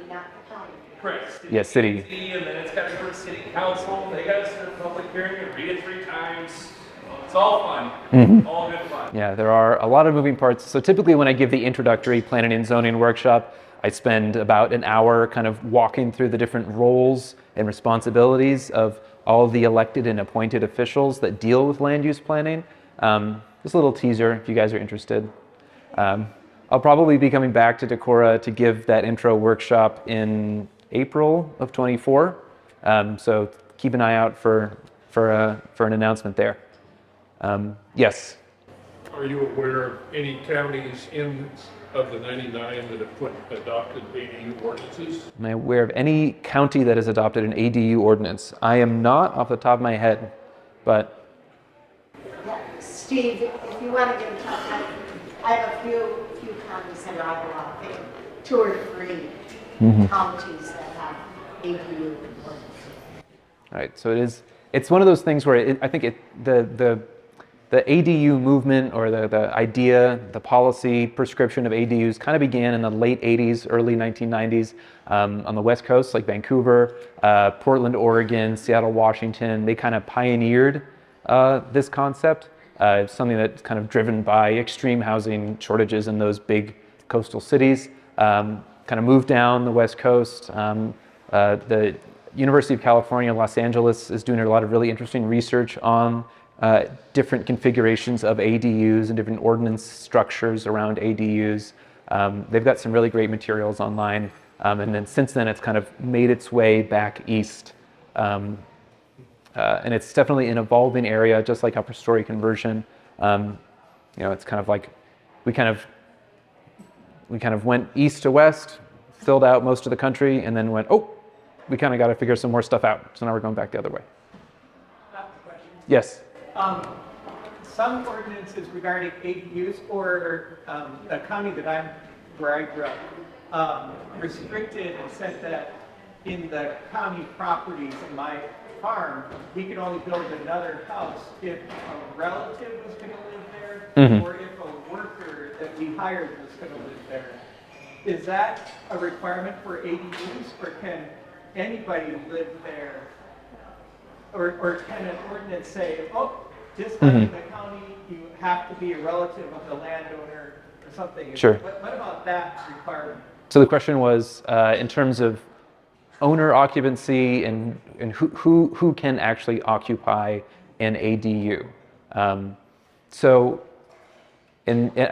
not the county. Correct. Yes, city. And then it's got to go to city council. They got to set a public hearing and read it 3 times. It's all fun. All good fun. Yeah, there are a lot of moving parts. So typically when I give the introductory planning and zoning workshop, I spend about an hour kind of walking through the different roles and responsibilities of all the elected and appointed officials that deal with land use planning. Just a little teaser if you guys are interested. I'll probably be coming back to Decorah to give that intro workshop in April of 24. So keep an eye out for an announcement there. Yes. Are you aware of any counties of the 99 that have adopted ADU ordinances? Am I aware of any county that has adopted an ADU ordinance? I am not off the top of my head, but Yeah, Steve, if you want to get in touch, I have a few counties in Iowa, I think 2 or 3 counties that have ADU ordinances. all right. So it's one of those things where I think the ADU movement or the idea, the policy prescription of ADUs kind of began in the late 80s, early 1990s on the West Coast, like Vancouver, Portland, Oregon, Seattle, Washington. They kind of pioneered this concept. It's something that's kind of driven by extreme housing shortages in those big coastal cities. Kind of moved down the West Coast. The University of California, Los Angeles is doing a lot of really interesting research on different configurations of ADUs and different ordinance structures around ADUs. They've got some really great materials online. And then since then, it's kind of made its way back east. And it's definitely an evolving area, just like upper story conversion. It's kind of like we kind of went east to west, filled out most of the country, and then went, oh, we kind of got to figure some more stuff out. So now we're going back the other way. Yes. Some ordinances regarding ADUs or the county where I grew up restricted and said that in the county properties in my farm, we could only build another house if a relative was going to live there or if a worker that we hired was going to live there. Is that a requirement for ADUs, or can anybody live there? Or can an ordinance say, oh, just like in the county, you have to be a relative of the landowner or something? Sure. What about that requirement? So the question was in terms of owner occupancy and who can actually occupy an ADU. I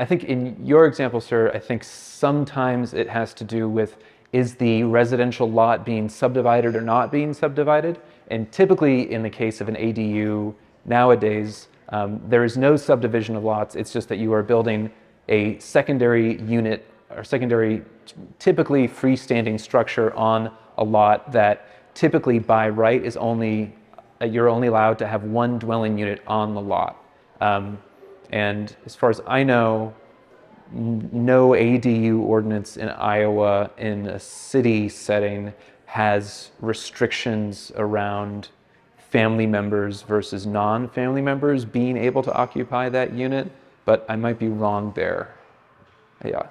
think in your example, sir, I think sometimes it has to do with, is the residential lot being subdivided or not being subdivided? And typically in the case of an ADU nowadays, there is no subdivision of lots. It's just that you are building a secondary unit or secondary, typically freestanding structure on a lot that typically by right is you're only allowed to have one dwelling unit on the lot. And as far as I know, no ADU ordinance in Iowa in a city setting has restrictions around family members versus non-family members being able to occupy that unit, but I might be wrong there. Yeah,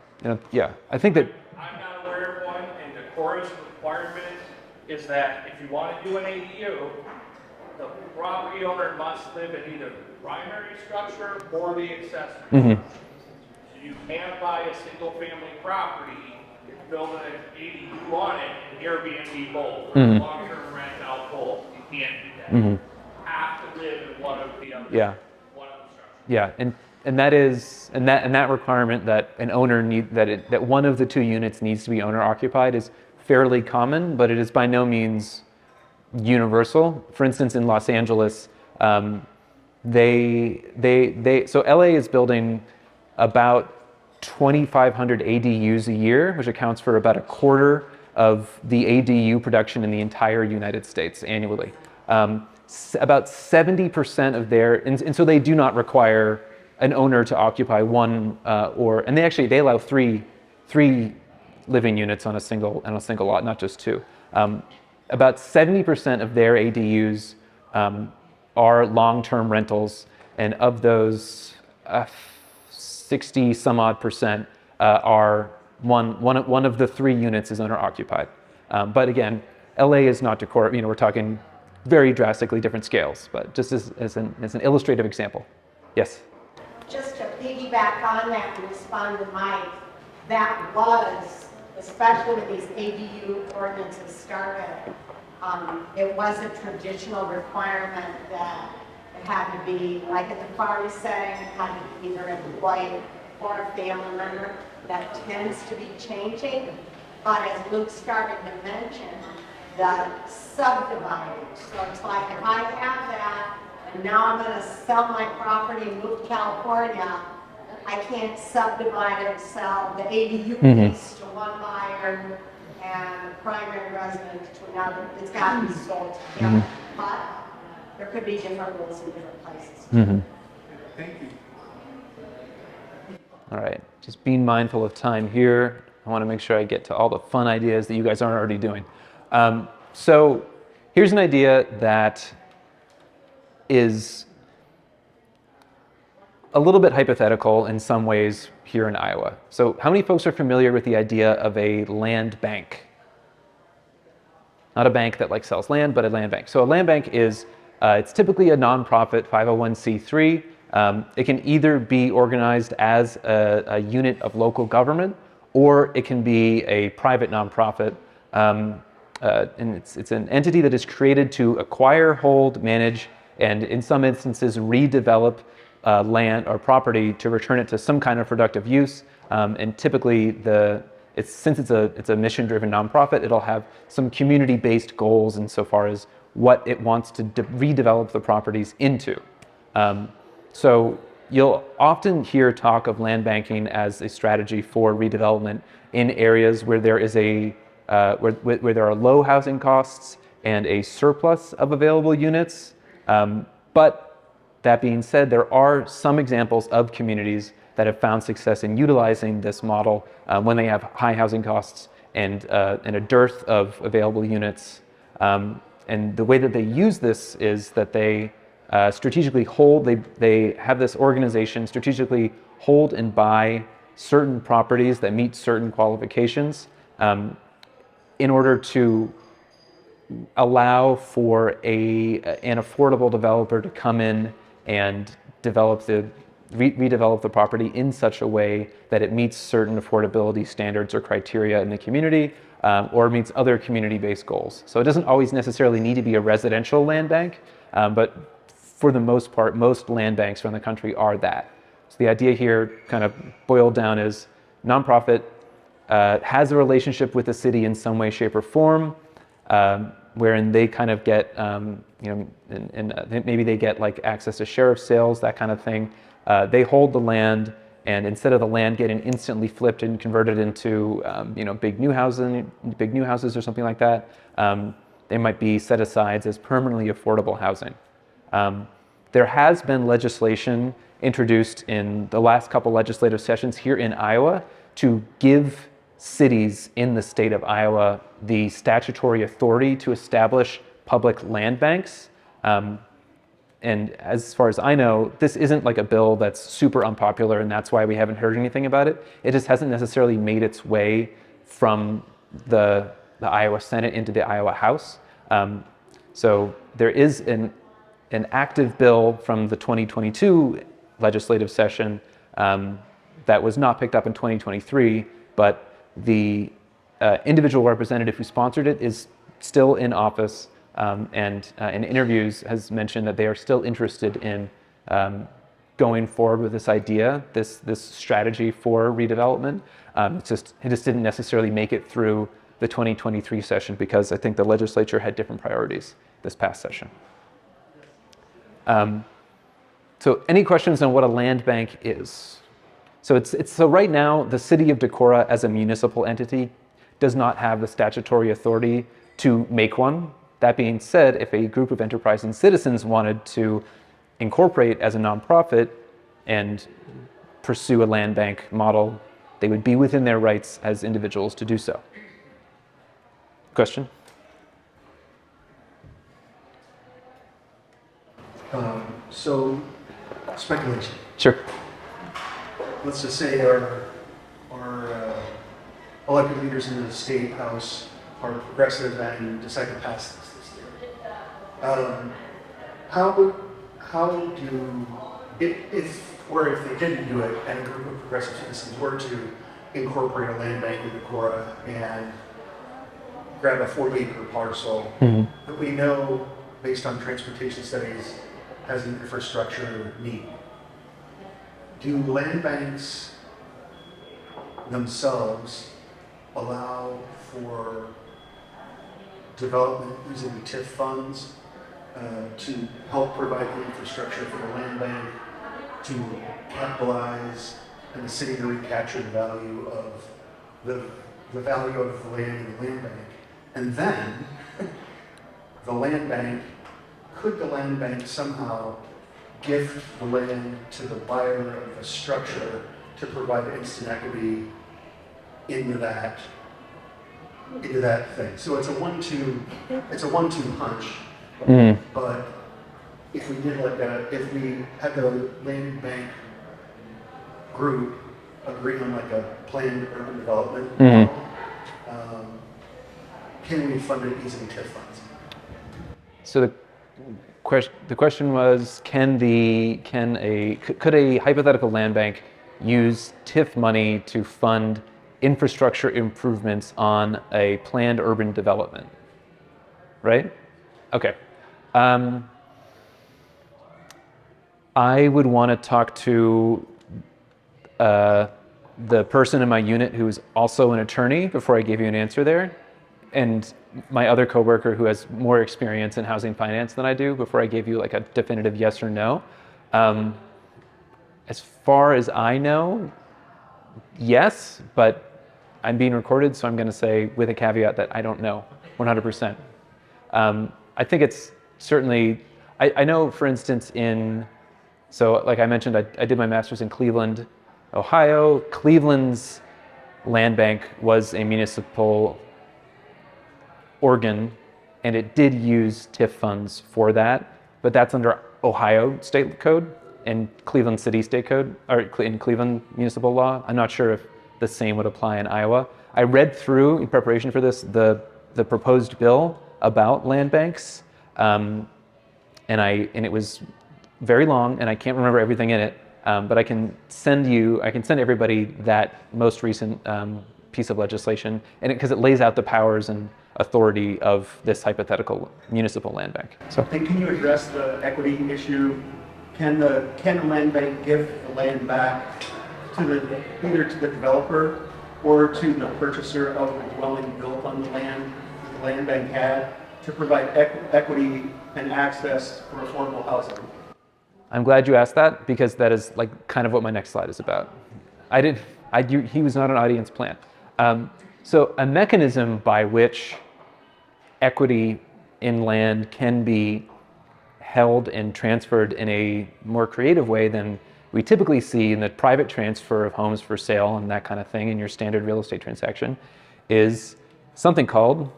I think that... I'm not aware of one, and the chorus requirement is that if you want to do an ADU, the property owner must live in either the primary structure or the accessory. So you can't buy a single family property, build an ADU on it, and Airbnb both, or long-term rent out both. You can't do that. You have to live in one of the other. Yeah. One of the structures. Yeah, and that requirement that an owner that one of the two units needs to be owner occupied is fairly common, but it is by no means universal. For instance, in Los Angeles, so LA is building about 2,500 ADUs a year, which accounts for about a quarter of the ADU production in the entire United States annually. About 70% of and so they do not require an owner to occupy one and they allow three living units on a single lot, not just two. About 70% of their ADUs are long-term rentals, and of those, 60 some odd percent are one of the three units is owner-occupied. But again, LA is not Decorah. We're talking very drastically different scales, but just as an illustrative example. Yes. Just to piggyback on that and respond to Mike, that was, especially when these ADU ordinances started, it was a traditional requirement that it had to be, like in the farm setting, it had to be either an employee or a family member. That tends to be changing, but as Luke started to mention, the subdividing. So it's like if I have that, and now I'm going to sell my property and move to California, I can't subdivide and sell the ADU piece to one buyer and the primary residence to another. It's got to be sold together. But there could be different rules in different places. Thank you. All right, just being mindful of time here. I want to make sure I get to all the fun ideas that you guys aren't already doing. So here's an idea that is a little bit hypothetical in some ways here in Iowa. So how many folks are familiar with the idea of a land bank? Not a bank that sells land, but a land bank. So a land bank is, it's typically a nonprofit 501c3. It can either be organized as a unit of local government, or it can be a private nonprofit. And it's an entity that is created to acquire, hold, manage, and in some instances redevelop land or property to return it to some kind of productive use. And typically, since it's a mission-driven nonprofit, it'll have some community-based goals insofar as what it wants to redevelop the properties into. So you'll often hear talk of land banking as a strategy for redevelopment in areas where there is where there are low housing costs and a surplus of available units. But that being said, there are some examples of communities that have found success in utilizing this model when they have high housing costs and a dearth of available units. And the way that they use this is that they strategically hold, they have this organization strategically hold and buy certain properties that meet certain qualifications in order to allow for an affordable developer to come in and redevelop the property in such a way that it meets certain affordability standards or criteria in the community, or meets other community-based goals. So it doesn't always necessarily need to be a residential land bank, but for the most part, most land banks around the country are that. So the idea here kind of boiled down is nonprofit has a relationship with the city in some way, shape, or form, wherein they kind of get, maybe they get like access to sheriff's sales, that kind of thing. They hold the land, and instead of the land getting instantly flipped and converted into, big new houses or something like that, they might be set aside as permanently affordable housing. There has been legislation introduced in the last couple legislative sessions here in Iowa to give cities in the state of Iowa the statutory authority to establish public land banks. And as far as I know, this isn't like a bill that's super unpopular, and that's why we haven't heard anything about it. It just hasn't necessarily made its way from the Iowa Senate into the Iowa House. So there is an active bill from the 2022 legislative session that was not picked up in 2023, but the individual representative who sponsored it is still in office, and in interviews has mentioned that they are still interested in going forward with this idea, this strategy for redevelopment. It just didn't necessarily make it through the 2023 session because I think the legislature had different priorities this past session. So any questions on what a land bank is? So right now, the city of Decorah as a municipal entity does not have the statutory authority to make one. That being said, if a group of enterprising citizens wanted to incorporate as a nonprofit and pursue a land bank model, they would be within their rights as individuals to do so. Question? So, speculation. Sure. Let's just say our elected leaders in the state house are progressive and decide to pass this year. How do, if they didn't do it and a group of progressive citizens were to incorporate a land bank in Decorah and grab a 40-acre parcel that we know, based on transportation studies, has an infrastructure need? Do land banks themselves allow for development using TIF funds to help provide the infrastructure for the land bank to capitalize and the city to recapture the value of the value of the land in the land bank? And then could the land bank somehow gift the land to the buyer of the structure to provide instant equity into that thing? So it's a 1-2 punch. But if we had the land bank group agree on like a planned urban development model, can we fund it using TIF funds? So the question was, could a hypothetical land bank use TIF money to fund infrastructure improvements on a planned urban development? Right? Okay. I would want to talk to the person in my unit who is also an attorney before I gave you an answer there, and my other coworker who has more experience in housing finance than I do before I gave you like a definitive yes or no. As far as I know, yes, but I'm being recorded, so I'm going to say with a caveat that I don't know 100%. I think it's certainly, I know, for instance, so like I mentioned, I did my master's in Cleveland, Ohio. Cleveland's land bank was a municipal organ, and it did use TIF funds for that, but that's under Ohio state code and Cleveland city state code, or in Cleveland municipal law. I'm not sure if the same would apply in Iowa. I read through, in preparation for this, the proposed bill about land banks, and it was very long, and I can't remember everything in it, but I can send everybody that most recent piece of legislation, and because it lays out the powers and authority of this hypothetical municipal land bank. So, And can you address the equity issue? Can the land bank give the land back to either to the developer or to the purchaser of the dwelling built on the land that the land bank had to provide equity and access for affordable housing? I'm glad you asked that, because that is like kind of what my next slide is about. He was not an audience plant. So a mechanism by which equity in land can be held and transferred in a more creative way than we typically see in the private transfer of homes for sale and that kind of thing in your standard real estate transaction is something called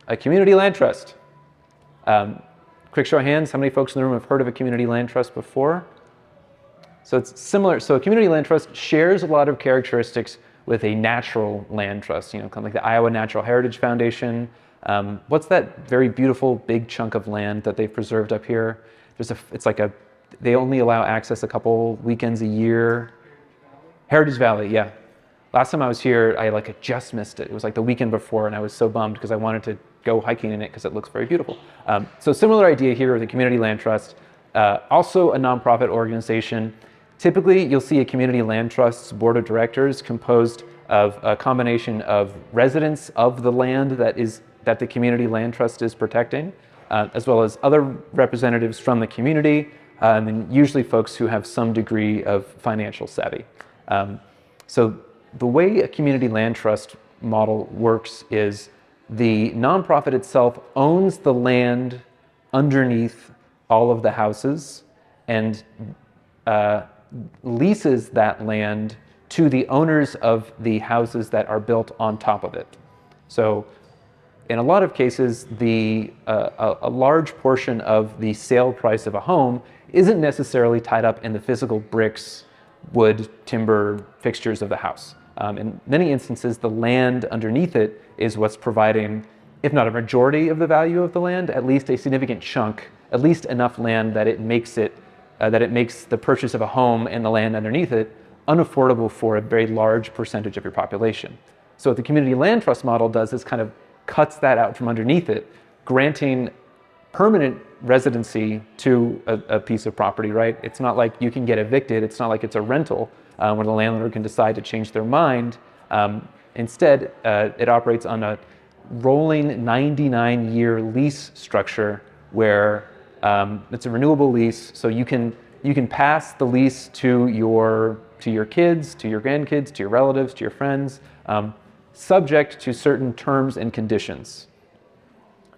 a community land trust. Quick show of hands, how many folks in the room have heard of a community land trust before? So it's similar. So a community land trust shares a lot of characteristics with a natural land trust, kind of like the Iowa Natural Heritage Foundation. What's that very beautiful big chunk of land that they've preserved up here? They only allow access a couple weekends a year. Heritage Valley, yeah. Last time I was here, I just missed it. It was like the weekend before, and I was so bummed because I wanted to go hiking in it because it looks very beautiful. So similar idea here with the Community Land Trust. Also a nonprofit organization. Typically, you'll see a Community Land Trust's board of directors composed of a combination of residents of the land that the Community Land Trust is protecting, as well as other representatives from the community, and then usually folks who have some degree of financial savvy. So the way a Community Land Trust model works is the nonprofit itself owns the land underneath all of the houses and leases that land to the owners of the houses that are built on top of it. So in a lot of cases, a large portion of the sale price of a home isn't necessarily tied up in the physical bricks, wood, timber, fixtures of the house. In many instances, the land underneath it is what's providing, if not a majority of the value of the land, at least a significant chunk, at least enough land that it makes the purchase of a home and the land underneath it unaffordable for a very large percentage of your population. So what the Community Land Trust model does is kind of cuts that out from underneath it, granting permanent residency to a piece of property, right? It's not like you can get evicted. It's not like it's a rental where the landlord can decide to change their mind. Instead, it operates on a rolling 99-year lease structure where it's a renewable lease, so you can pass the lease to your kids, to your grandkids, to your relatives, to your friends, subject to certain terms and conditions.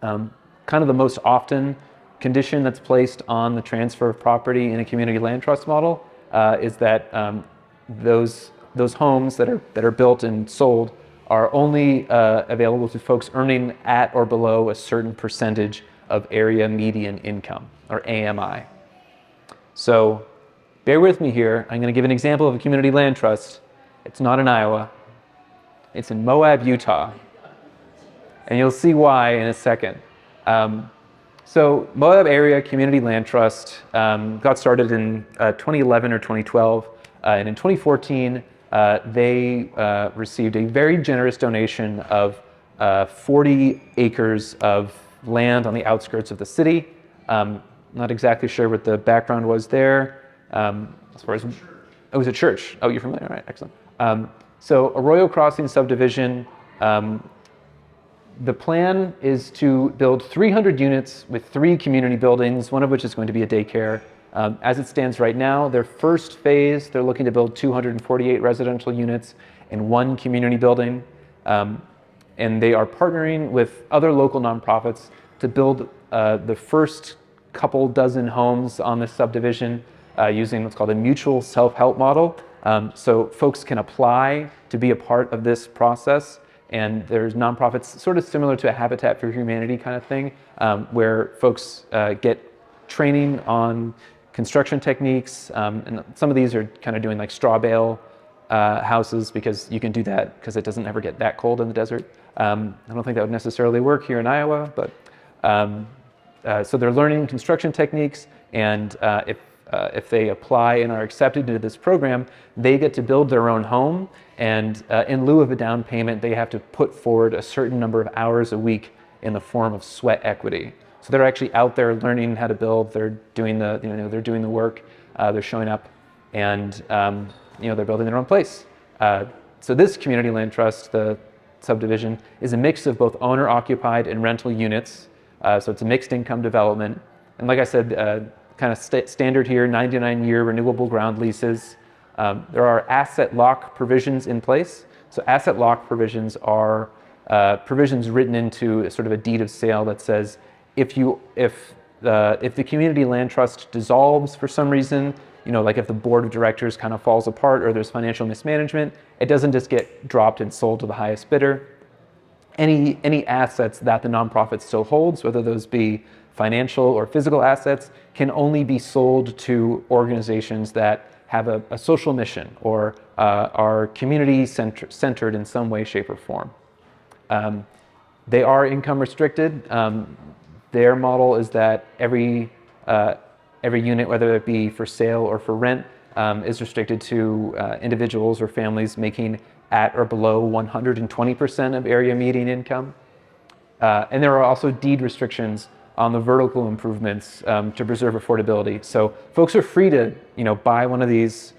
Kind of the most often condition that's placed on the transfer of property in a community land trust model is that those homes that are built and sold are only available to folks earning at or below a certain percentage of area median income, or AMI. So bear with me here. I'm going to give an example of a community land trust. It's not in Iowa. It's in Moab, Utah. And you'll see why in a second. So Moab Area Community Land Trust got started in 2011 or 2012. And in 2014, they received a very generous donation of 40 acres of land on the outskirts of the city. not exactly sure what the background was there. As far as, it was a church. Oh, you're familiar? All right, excellent. So Arroyo Crossing subdivision, the plan is to build 300 units with 3 community buildings, one of which is going to be a daycare. As it stands right now, their first phase, they're looking to build 248 residential units and 1 community building. And they are partnering with other local nonprofits to build the first couple dozen homes on this subdivision using what's called a mutual self-help model. So folks can apply to be a part of this process. And there's nonprofits sort of similar to a Habitat for Humanity kind of thing, where folks get training on construction techniques. And some of these are kind of doing like straw bale houses, because you can do that because it doesn't ever get that cold in the desert. I don't think that would necessarily work here in Iowa, but so they're learning construction techniques, and if they apply and are accepted into this program, they get to build their own home, and in lieu of a down payment, they have to put forward a certain number of hours a week in the form of sweat equity. So they're actually out there learning how to build. They're doing the, they're doing the work. They're showing up, and they're building their own place. So this community land trust, the subdivision, is a mix of both owner-occupied and rental units. So it's a mixed income development. And like I said, kind of standard here, 99-year renewable ground leases. There are asset lock provisions in place. So asset lock provisions are provisions written into sort of a deed of sale that says if the community land trust dissolves for some reason, like if the board of directors kind of falls apart or there's financial mismanagement, it doesn't just get dropped and sold to the highest bidder. Any assets that the nonprofit still holds, whether those be financial or physical assets, can only be sold to organizations that have a social mission or are community centered in some way, shape, or form. They are income restricted. Their model is that every unit, whether it be for sale or for rent, is restricted to individuals or families making at or below 120% of area median income. And there are also deed restrictions on the vertical improvements to preserve affordability. So folks are free to buy one of these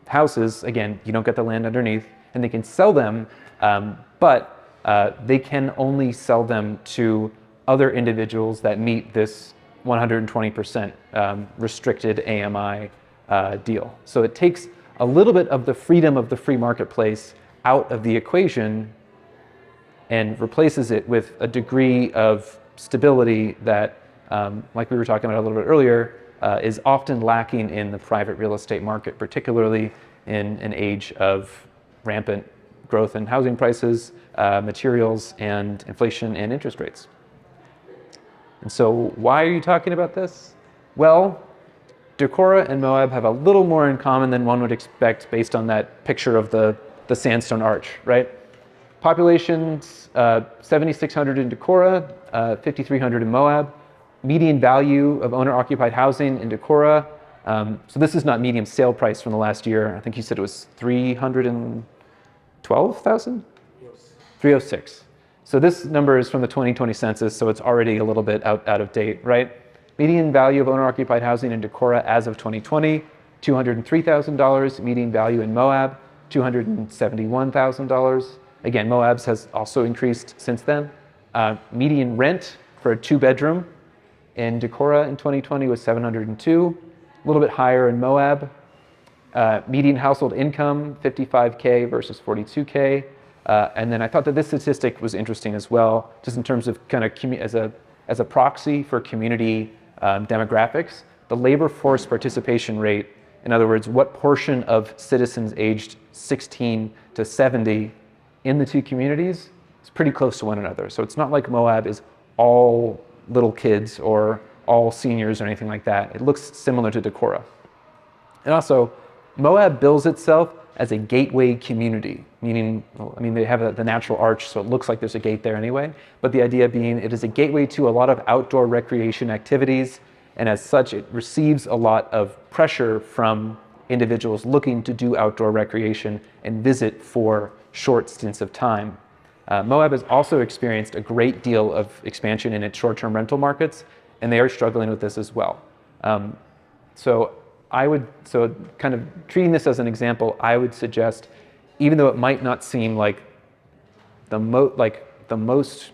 houses. Again, you don't get the land underneath, and they can sell them, but they can only sell them to other individuals that meet this 120% restricted AMI deal. So it takes a little bit of the freedom of the free marketplace out of the equation and replaces it with a degree of stability that, like we were talking about a little bit earlier, is often lacking in the private real estate market, particularly in an age of rampant growth in housing prices, materials, and inflation and interest rates. And so why are you talking about this? Well, Decorah and Moab have a little more in common than one would expect based on that picture of the sandstone arch, right? Populations, 7,600 in Decorah, 5,300 in Moab. Median value of owner-occupied housing in Decorah. So this is not median sale price from the last year. I think you said it was 312,000? 306. So this number is from the 2020 census, so it's already a little bit out of date, right? Median value of owner-occupied housing in Decorah as of 2020, $203,000. Median value in Moab, $271,000. Again, Moab's has also increased since then. Median rent for a 2-bedroom in Decorah in 2020 was $702, a little bit higher in Moab. Median household income, $55K versus $42K. And then I thought that this statistic was interesting as well, just in terms of kind of as a proxy for community demographics. The labor force participation rate, in other words, what portion of citizens aged 16 to 70 in the two communities, is pretty close to one another. So it's not like Moab is all little kids or all seniors or anything like that. It looks similar to Decorah. And also, Moab bills itself as a gateway community, meaning, they have the natural arch, so it looks like there's a gate there anyway, but the idea being it is a gateway to a lot of outdoor recreation activities, and as such, it receives a lot of pressure from individuals looking to do outdoor recreation and visit for short stints of time. Moab has also experienced a great deal of expansion in its short-term rental markets, and they are struggling with this as well. So kind of treating this as an example, I would suggest, even though it might not seem like the most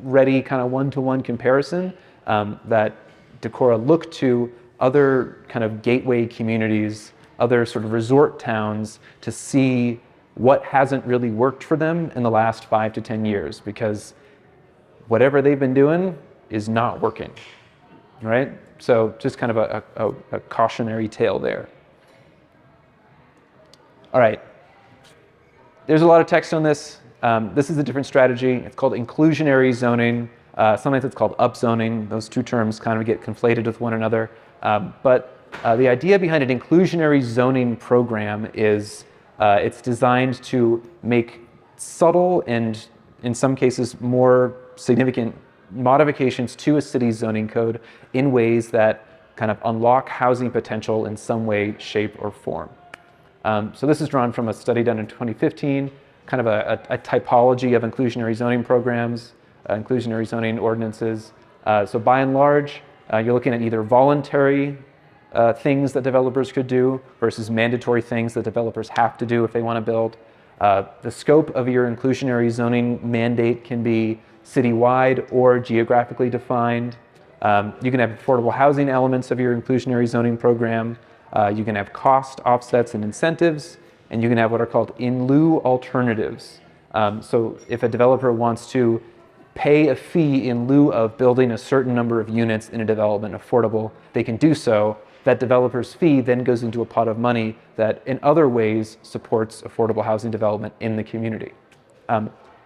ready kind of one-to-one comparison, that Decorah look to other kind of gateway communities, other sort of resort towns to see what hasn't really worked for them in the last 5 to 10 years, because whatever they've been doing is not working, right? So just kind of a cautionary tale there. All right, there's a lot of text on this. This is a different strategy. It's called inclusionary zoning. Sometimes it's called upzoning. Those two terms kind of get conflated with one another. But the idea behind an inclusionary zoning program is it's designed to make subtle and, in some cases, more significant modifications to a city's zoning code in ways that kind of unlock housing potential in some way, shape, or form. So this is drawn from a study done in 2015, kind of a typology of inclusionary zoning programs, inclusionary zoning ordinances. So by and large, you're looking at either voluntary things that developers could do versus mandatory things that developers have to do if they want to build. The scope of your inclusionary zoning mandate can be citywide or geographically defined. You can have affordable housing elements of your inclusionary zoning program. You can have cost offsets and incentives, and you can have what are called in lieu alternatives. So if a developer wants to pay a fee in lieu of building a certain number of units in a development affordable, they can do so. That developer's fee then goes into a pot of money that in other ways supports affordable housing development in the community.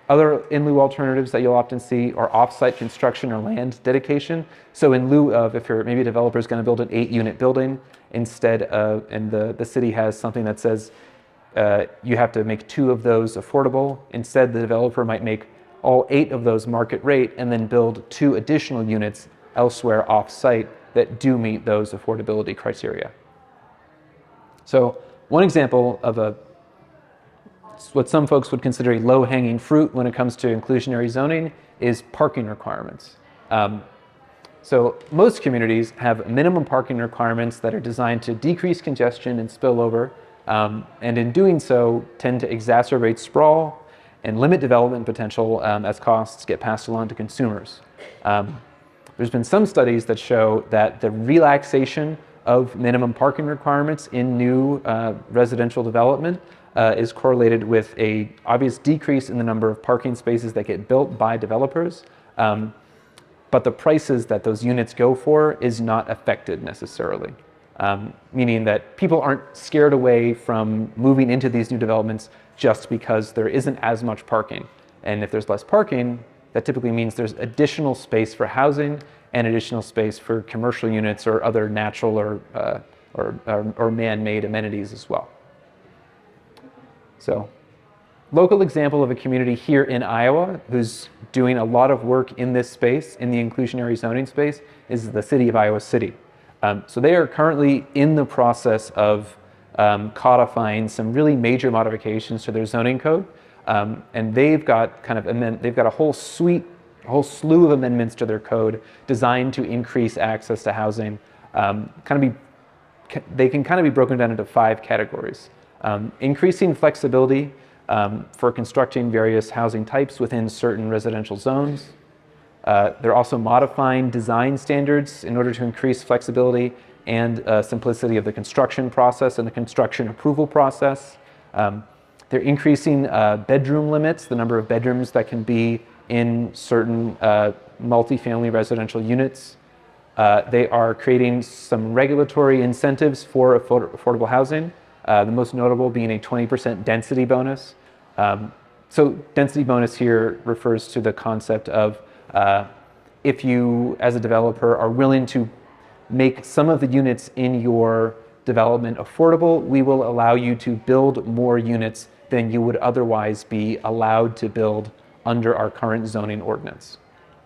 Other in lieu alternatives that you'll often see are off-site construction or land dedication. So in lieu of, if maybe a developer is going to build an 8-unit building, instead of, and the city has something that says you have to make 2 of those affordable, instead the developer might make all 8 of those market rate and then build 2 additional units elsewhere off-site that do meet those affordability criteria. So one example of what some folks would consider a low-hanging fruit when it comes to inclusionary zoning is parking requirements. So most communities have minimum parking requirements that are designed to decrease congestion and spillover, and in doing so tend to exacerbate sprawl and limit development potential as costs get passed along to consumers. There's been some studies that show that the relaxation of minimum parking requirements in new residential development is correlated with an obvious decrease in the number of parking spaces that get built by developers, but the prices that those units go for is not affected necessarily, meaning that people aren't scared away from moving into these new developments just because there isn't as much parking. And if there's less parking, that typically means there's additional space for housing and additional space for commercial units or other natural or man-made amenities as well. So, local example of a community here in Iowa who's doing a lot of work in this space, in the inclusionary zoning space, is the city of Iowa City. So they are currently in the process of codifying some really major modifications to their zoning code. And they've got a whole slew of amendments to their code designed to increase access to housing. They can kind of be broken down into 5 categories. Increasing flexibility for constructing various housing types within certain residential zones. They're also modifying design standards in order to increase flexibility and simplicity of the construction process and the construction approval process. They're increasing bedroom limits, the number of bedrooms that can be in certain multifamily residential units. They are creating some regulatory incentives for affordable housing, the most notable being a 20% density bonus. So density bonus here refers to the concept of if you, as a developer, are willing to make some of the units in your development affordable, we will allow you to build more units than you would otherwise be allowed to build under our current zoning ordinance.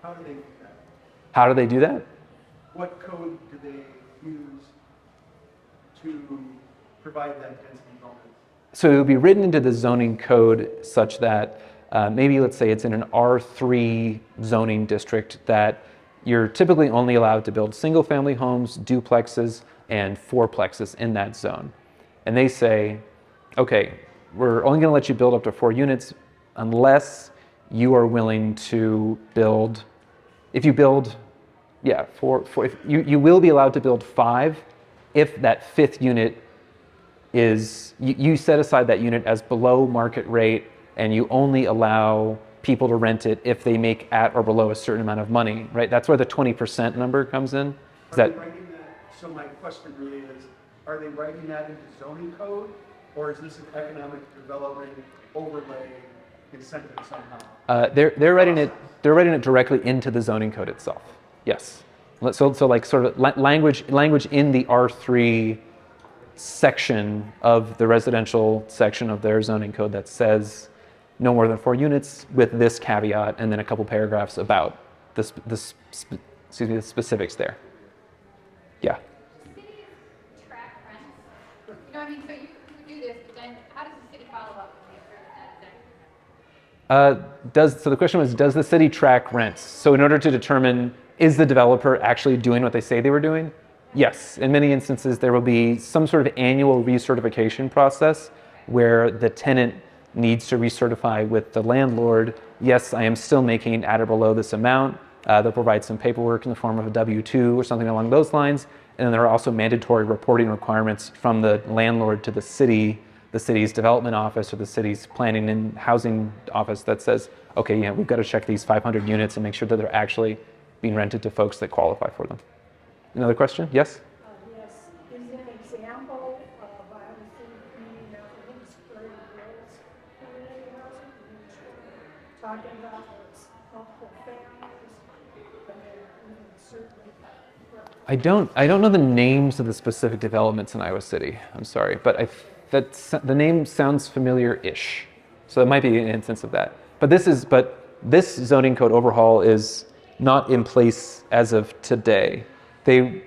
How do they do that? How do they do that? What code do they use to provide that density bonus? So it would be written into the zoning code such that maybe let's say it's in an R3 zoning district that you're typically only allowed to build single-family homes, duplexes, and fourplexes in that zone. And they say, okay, we're only going to let you build up to 4 units unless you are willing to build, if you build, yeah, if you will be allowed to build 5 if that 5th unit is, you set aside that unit as below market rate and you only allow people to rent it if they make at or below a certain amount of money, right? That's where the 20% number comes in. Is Are that, they writing that, so my question really is, are they writing that into zoning code? Or is this an economic development overlay incentive somehow? they're writing it directly into the zoning code itself. Yes. So like sort of language in the R3 section of the residential section of their zoning code that says no more than 4 units with this caveat, and then a couple paragraphs about the specifics there. Yeah. Cities track rents. You know what I mean? So you do this, but then how does the city follow up and make sure that that's done? So the question was, does the city track rents? So in order to determine, is the developer actually doing what they say they were doing? Yes. In many instances, there will be some sort of annual recertification process where the tenant needs to recertify with the landlord, yes, I am still making at or below this amount. They'll provide some paperwork in the form of a W-2 or something along those lines. And then there are also mandatory reporting requirements from the landlord to the city's development office or the city's planning and housing office that says, okay, yeah, we've got to check these 500 units and make sure that they're actually being rented to folks that qualify for them. Another question? Yes? Yes, is an example of Iowa City Community Hinsbury Hills community housing, which we're talking about was multiple families, but certainly. I don't know the names of the specific developments in Iowa City. I'm sorry, but the name sounds familiar-ish. So it might be an instance of that. But this zoning code overhaul is not in place as of today. The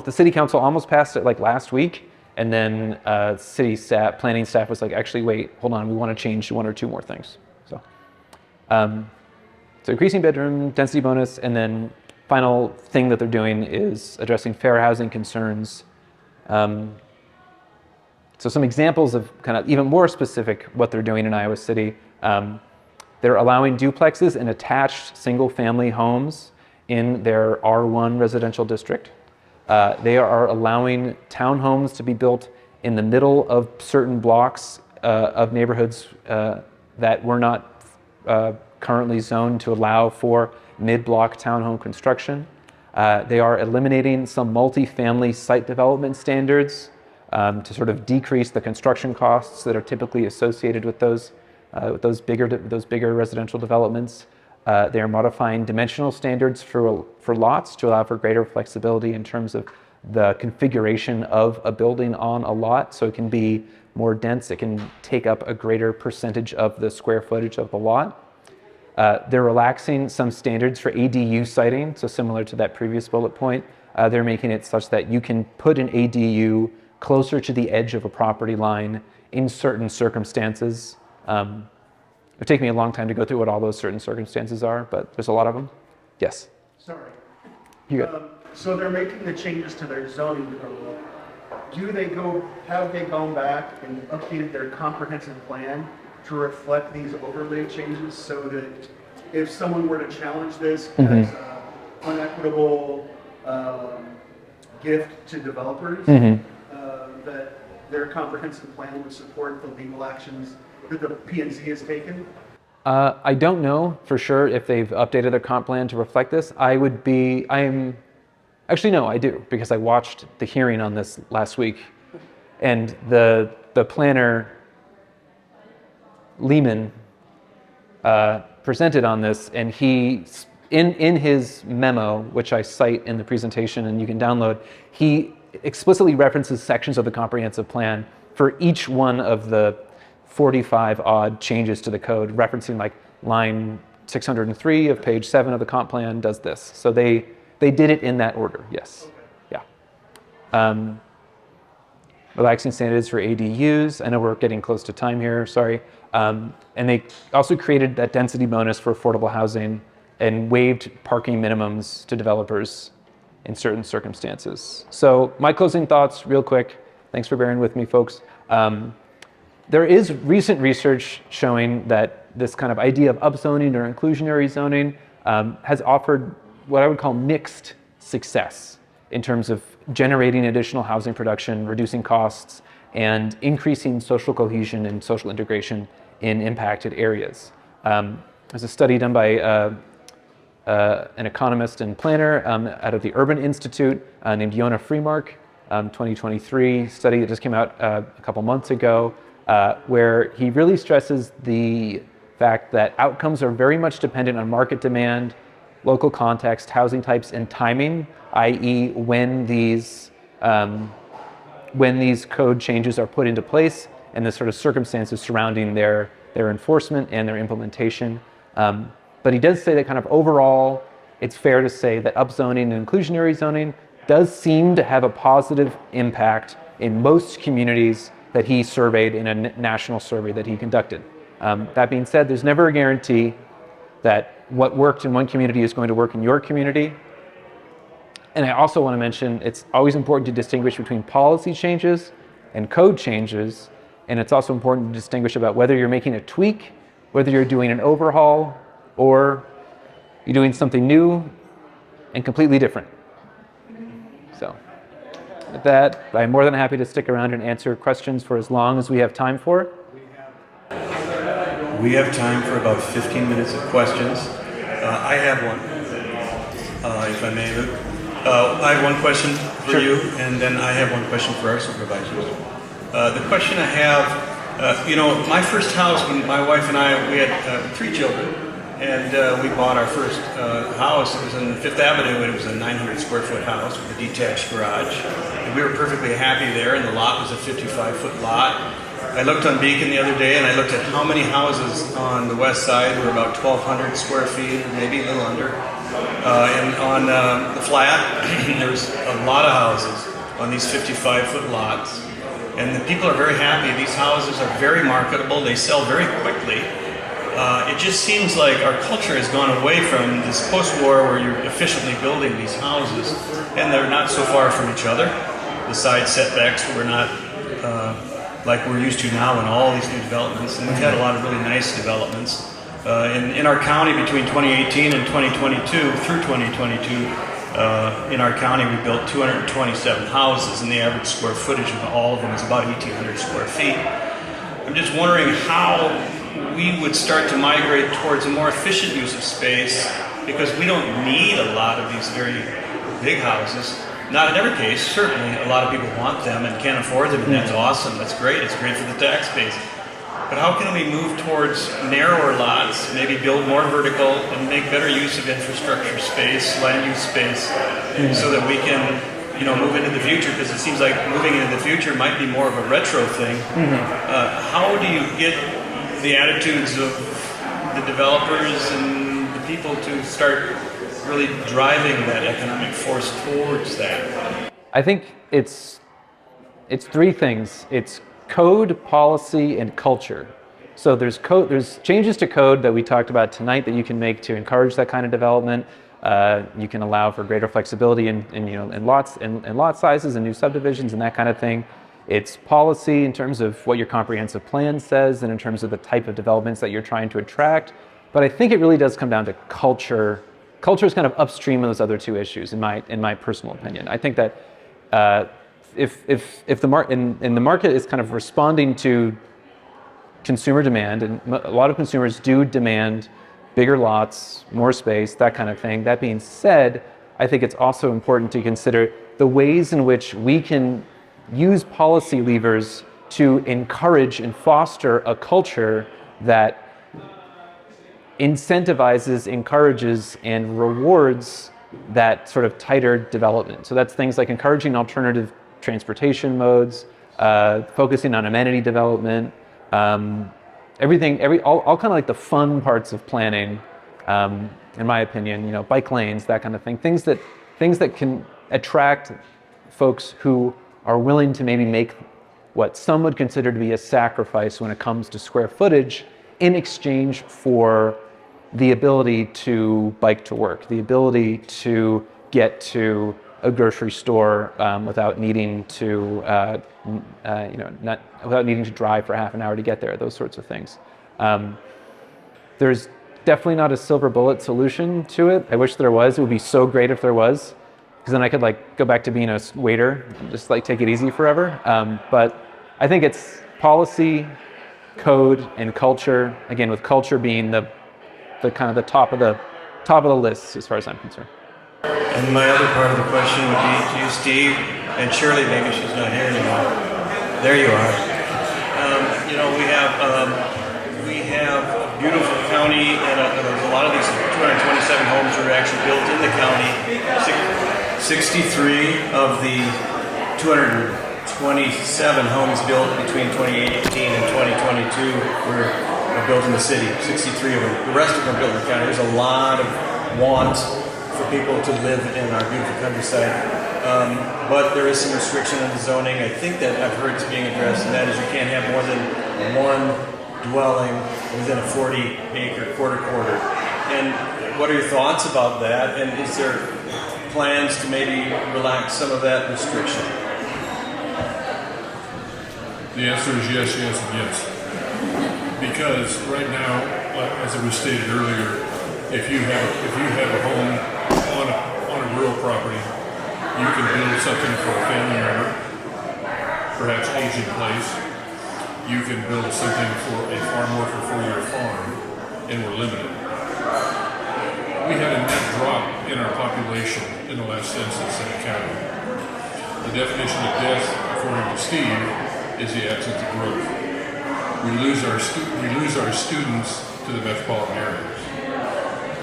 city council almost passed it like last week, and then planning staff was like, actually, wait, hold on, we want to change 1 or 2 more things. So increasing bedroom density bonus, and then final thing that they're doing is addressing fair housing concerns. So some examples of kind of even more specific what they're doing in Iowa City. They're allowing duplexes and attached single-family homes in their R1 residential district. They are allowing townhomes to be built in the middle of certain blocks of neighborhoods that were not currently zoned to allow for mid-block townhome construction. They are eliminating some multi-family site development standards to sort of decrease the construction costs that are typically associated with those bigger residential developments. They are modifying dimensional standards for lots to allow for greater flexibility in terms of the configuration of a building on a lot, so it can be more dense, it can take up a greater percentage of the square footage of the lot. They're relaxing some standards for ADU siting, so similar to that previous bullet point. They're making it such that you can put an ADU closer to the edge of a property line in certain circumstances. It would take me a long time to go through what all those certain circumstances are, but there's a lot of them. Yes? Sorry. You good? So they're making the changes to their zoning code. Have they gone back and updated their comprehensive plan to reflect these overlay changes so that if someone were to challenge this as an unequitable gift to developers, that their comprehensive plan would support the legal actions that the P&Z has taken? I don't know for sure if they've updated their comp plan to reflect this. Actually, no, I do, because I watched the hearing on this last week, and the planner, Lehman, presented on this, and he, in his memo, which I cite in the presentation and you can download, he explicitly references sections of the comprehensive plan for each one of the 45 odd changes to the code, referencing like line 603 of page 7 of the comp plan does this. So they did it in that order, yes. Okay. Yeah. Relaxing standards for ADUs. I know we're getting close to time here, sorry. And they also created that density bonus for affordable housing and waived parking minimums to developers in certain circumstances. So my closing thoughts real quick. Thanks for bearing with me, folks. There is recent research showing that this kind of idea of upzoning or inclusionary zoning has offered what I would call mixed success in terms of generating additional housing production, reducing costs, and increasing social cohesion and social integration in impacted areas. There's a study done by an economist and planner out of the Urban Institute named Yona Freemark, 2023 study that just came out a couple months ago, where he really stresses the fact that outcomes are very much dependent on market demand, local context, housing types, and timing, i.e. when these code changes are put into place and the sort of circumstances surrounding their enforcement and their implementation. But he does say that kind of overall, it's fair to say that upzoning and inclusionary zoning does seem to have a positive impact in most communities that he surveyed in a national survey that he conducted. That being said, there's never a guarantee that what worked in one community is going to work in your community. And I also want to mention, it's always important to distinguish between policy changes and code changes. And it's also important to distinguish about whether you're making a tweak, whether you're doing an overhaul, or you're doing something new and completely different. So with that, I'm more than happy to stick around and answer questions for as long as we have time for. We have time for about 15 minutes of questions. I have one, if I may, Luke. I have one question for you, and then I have one question for our supervisors. The question I have, my first house, when my wife and I, we had 3 children, and we bought our first house. It was on Fifth Avenue, and it was a 900 square foot house with a detached garage. And we were perfectly happy there, and the lot was a 55-foot lot. I looked on Beacon the other day, and I looked at how many houses on the west side were about 1,200 square feet, maybe a little under. And on the flat, there's a lot of houses on these 55-foot lots. And the people are very happy. These houses are very marketable. They sell very quickly. It just seems like our culture has gone away from this post-war where you're efficiently building these houses, and they're not so far from each other. The side setbacks were not like we're used to now in all these new developments. And we've had a lot of really nice developments. In our county between 2018 and 2022, through 2022, in our county we built 227 houses, and the average square footage of all of them is about 1,800 square feet. I'm just wondering how we would start to migrate towards a more efficient use of space, because we don't need a lot of these very big houses. Not in every case, certainly a lot of people want them and can't afford them, and that's awesome, that's great, it's great for the tax base. But how can we move towards narrower lots, maybe build more vertical and make better use of infrastructure space, land use space, so that we can, move into the future? Because it seems like moving into the future might be more of a retro thing. How do you get the attitudes of the developers and the people to start really driving that economic force towards that? I think it's 3 things. It's code, policy, and culture. So there's changes to code that we talked about tonight that you can make to encourage that kind of development. You can allow for greater flexibility in lot sizes and new subdivisions and that kind of thing. It's policy in terms of what your comprehensive plan says and in terms of the type of developments that you're trying to attract. But I think it really does come down to culture. Culture is kind of upstream of those other 2 issues, in my personal opinion. I think that if the market is kind of responding to consumer demand, and a lot of consumers do demand bigger lots, more space, that kind of thing. That being said, I think it's also important to consider the ways in which we can use policy levers to encourage and foster a culture that incentivizes, encourages, and rewards that sort of tighter development. So that's things like encouraging alternative transportation modes, focusing on amenity development, all kind of like the fun parts of planning, in my opinion, bike lanes, that kind of thing, things that can attract folks who are willing to maybe make what some would consider to be a sacrifice when it comes to square footage in exchange for the ability to bike to work, the ability to get to a grocery store without needing to, without needing to drive for half an hour to get there, those sorts of things. There's definitely not a silver bullet solution to it. I wish there was. It would be so great if there was, because then I could go back to being a waiter and just take it easy forever. But I think it's policy, code, and culture. Again, with culture being the kind of the top of the list as far as I'm concerned. And my other part of the question would be to you, Steve, and Shirley, maybe she's not here anymore. There you are. We have a beautiful county, and a lot of these 227 homes were actually built in the county. 63 of the 227 homes built between 2018 and 2022 were built in the city. 63 of them. The rest of them are built in the county. There's a lot of want for people to live in our beautiful countryside. But there is some restriction on the zoning. I think that I've heard it's being addressed, and that is you can't have more than one dwelling within a 40-acre quarter. And what are your thoughts about that? And is there plans to maybe relax some of that restriction? The answer is yes, yes, and yes. Because right now, as it was stated earlier, if you have a home on a rural property, you can build something for a family member, perhaps age in place. You can build something for a farm worker for your farm, and we're limited. We had a net drop in our population in the last census in the county. The definition of death, according to Steve, is the absence of growth. We lose our students to the metropolitan areas.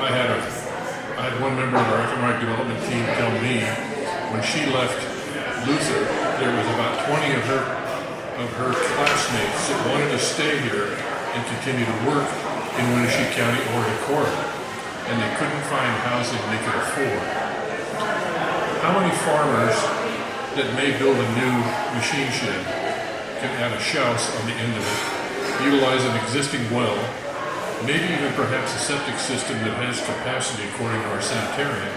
I had one member of our economic development team tell me when she left Luther, there was about 20 of her classmates that wanted to stay here and continue to work in Winnebago County or Decorah, and they couldn't find housing they could afford. How many farmers that may build a new machine shed can add a house on the end of it, utilize an existing well, maybe even perhaps a septic system that has capacity according to our sanitarian,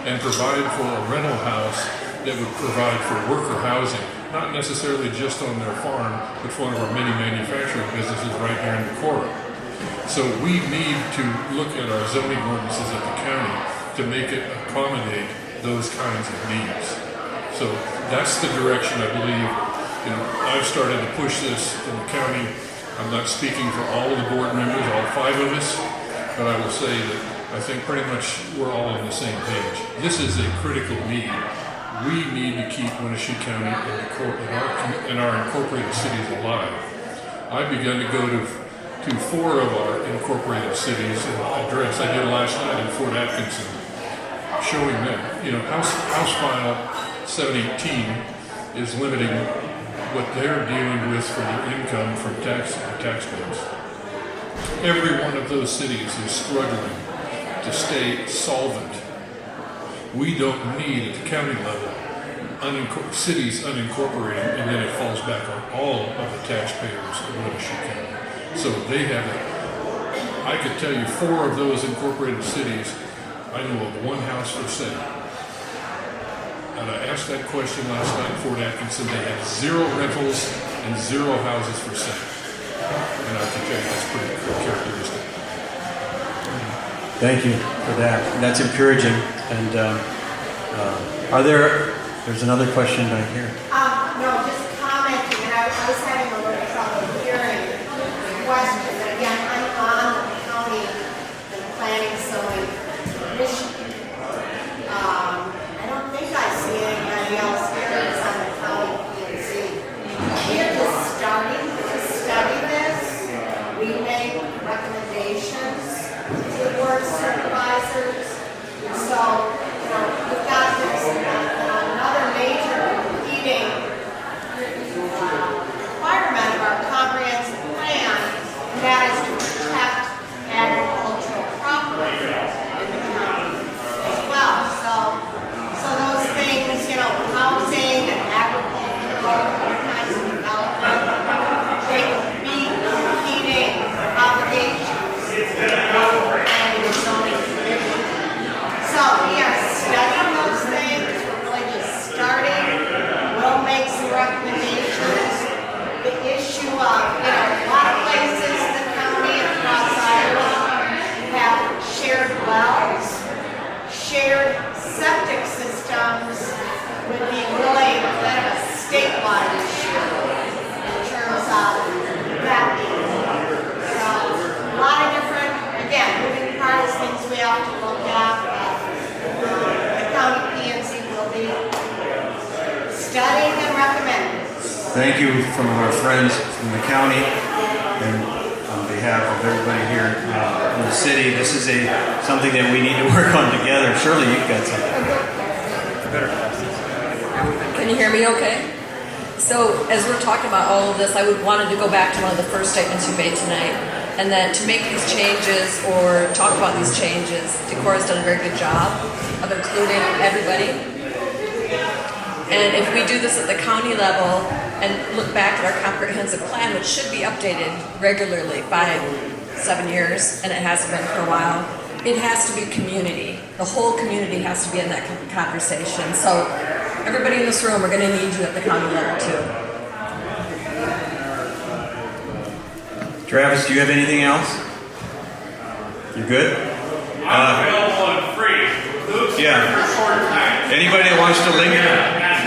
and provide for a rental house that would provide for worker housing, not necessarily just on their farm, but for one of our many manufacturing businesses right here in Decorah. So we need to look at our zoning ordinances at the county to make it accommodate those kinds of needs. So that's the direction I believe. I've started to push this in the county. I'm not speaking for all of the board members, all 5 of us, but I will say that I think pretty much we're all on the same page. This is a critical need. We need to keep Winnebago County and our incorporated cities alive. I've begun to go to 4 of our incorporated cities and address. I did last night in Fort Atkinson, showing them, House File 718 is limiting what they're dealing with for their income from tax bills. Every one of those cities is struggling to stay solvent. We don't need at the county level cities unincorporated, and then it falls back on all of the taxpayers of Winnebago County. So they have it. I could tell you 4 of those incorporated cities, I know of 1 house for sale. And I asked that question last night in Fort Atkinson. They had 0 rentals and 0 houses for sale. And I can tell you that's pretty characteristic. Thank you for that. That's encouraging. And there's another question back here. No, just commenting, and I was having a little trouble hearing the question, but again, I'm on the county and planning zoning commission. I don't think I see anybody else here that's on the county PNC. We're just starting to study this. We make recommendations to the board of supervisors. So, we've got this another major competing requirement of our comprehensive plan So we are studying those things, we're really just starting. We'll make some recommendations. The issue of, a lot of places in the county across Iowa have shared wells, shared septic systems would be really kind of a statewide issue in terms of that being. So a lot of different, again, moving parts, things we have to look at, but the county P&Z will be studying and recommending. Thank you from our friends from the county and on behalf of everybody here in the city. This is something that we need to work on together. Surely you've got something. Can you hear me okay? So as we're talking about all of this, I wanted to go back to one of the first statements you made tonight, and that to make these changes or talk about these changes, Decorah's done a very good job of including everybody. And if we do this at the county level and look back at our comprehensive plan, which should be updated regularly, 5-7 years, and it hasn't been for a while, it has to be community. The whole community has to be in that conversation. So everybody in this room, we're going to need you at the county level too. Travis, do you have anything else? You good? I'm available and free. Yeah. For a short time. Anybody that wants to linger,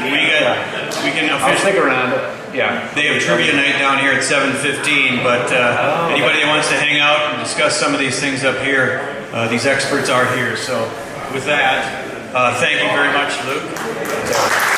we can I'll officially. stick around. Yeah. They have trivia night down here at 7:15, but anybody that wants to hang out and discuss some of these things up here, these experts are here. So with that, thank you very much, Luke.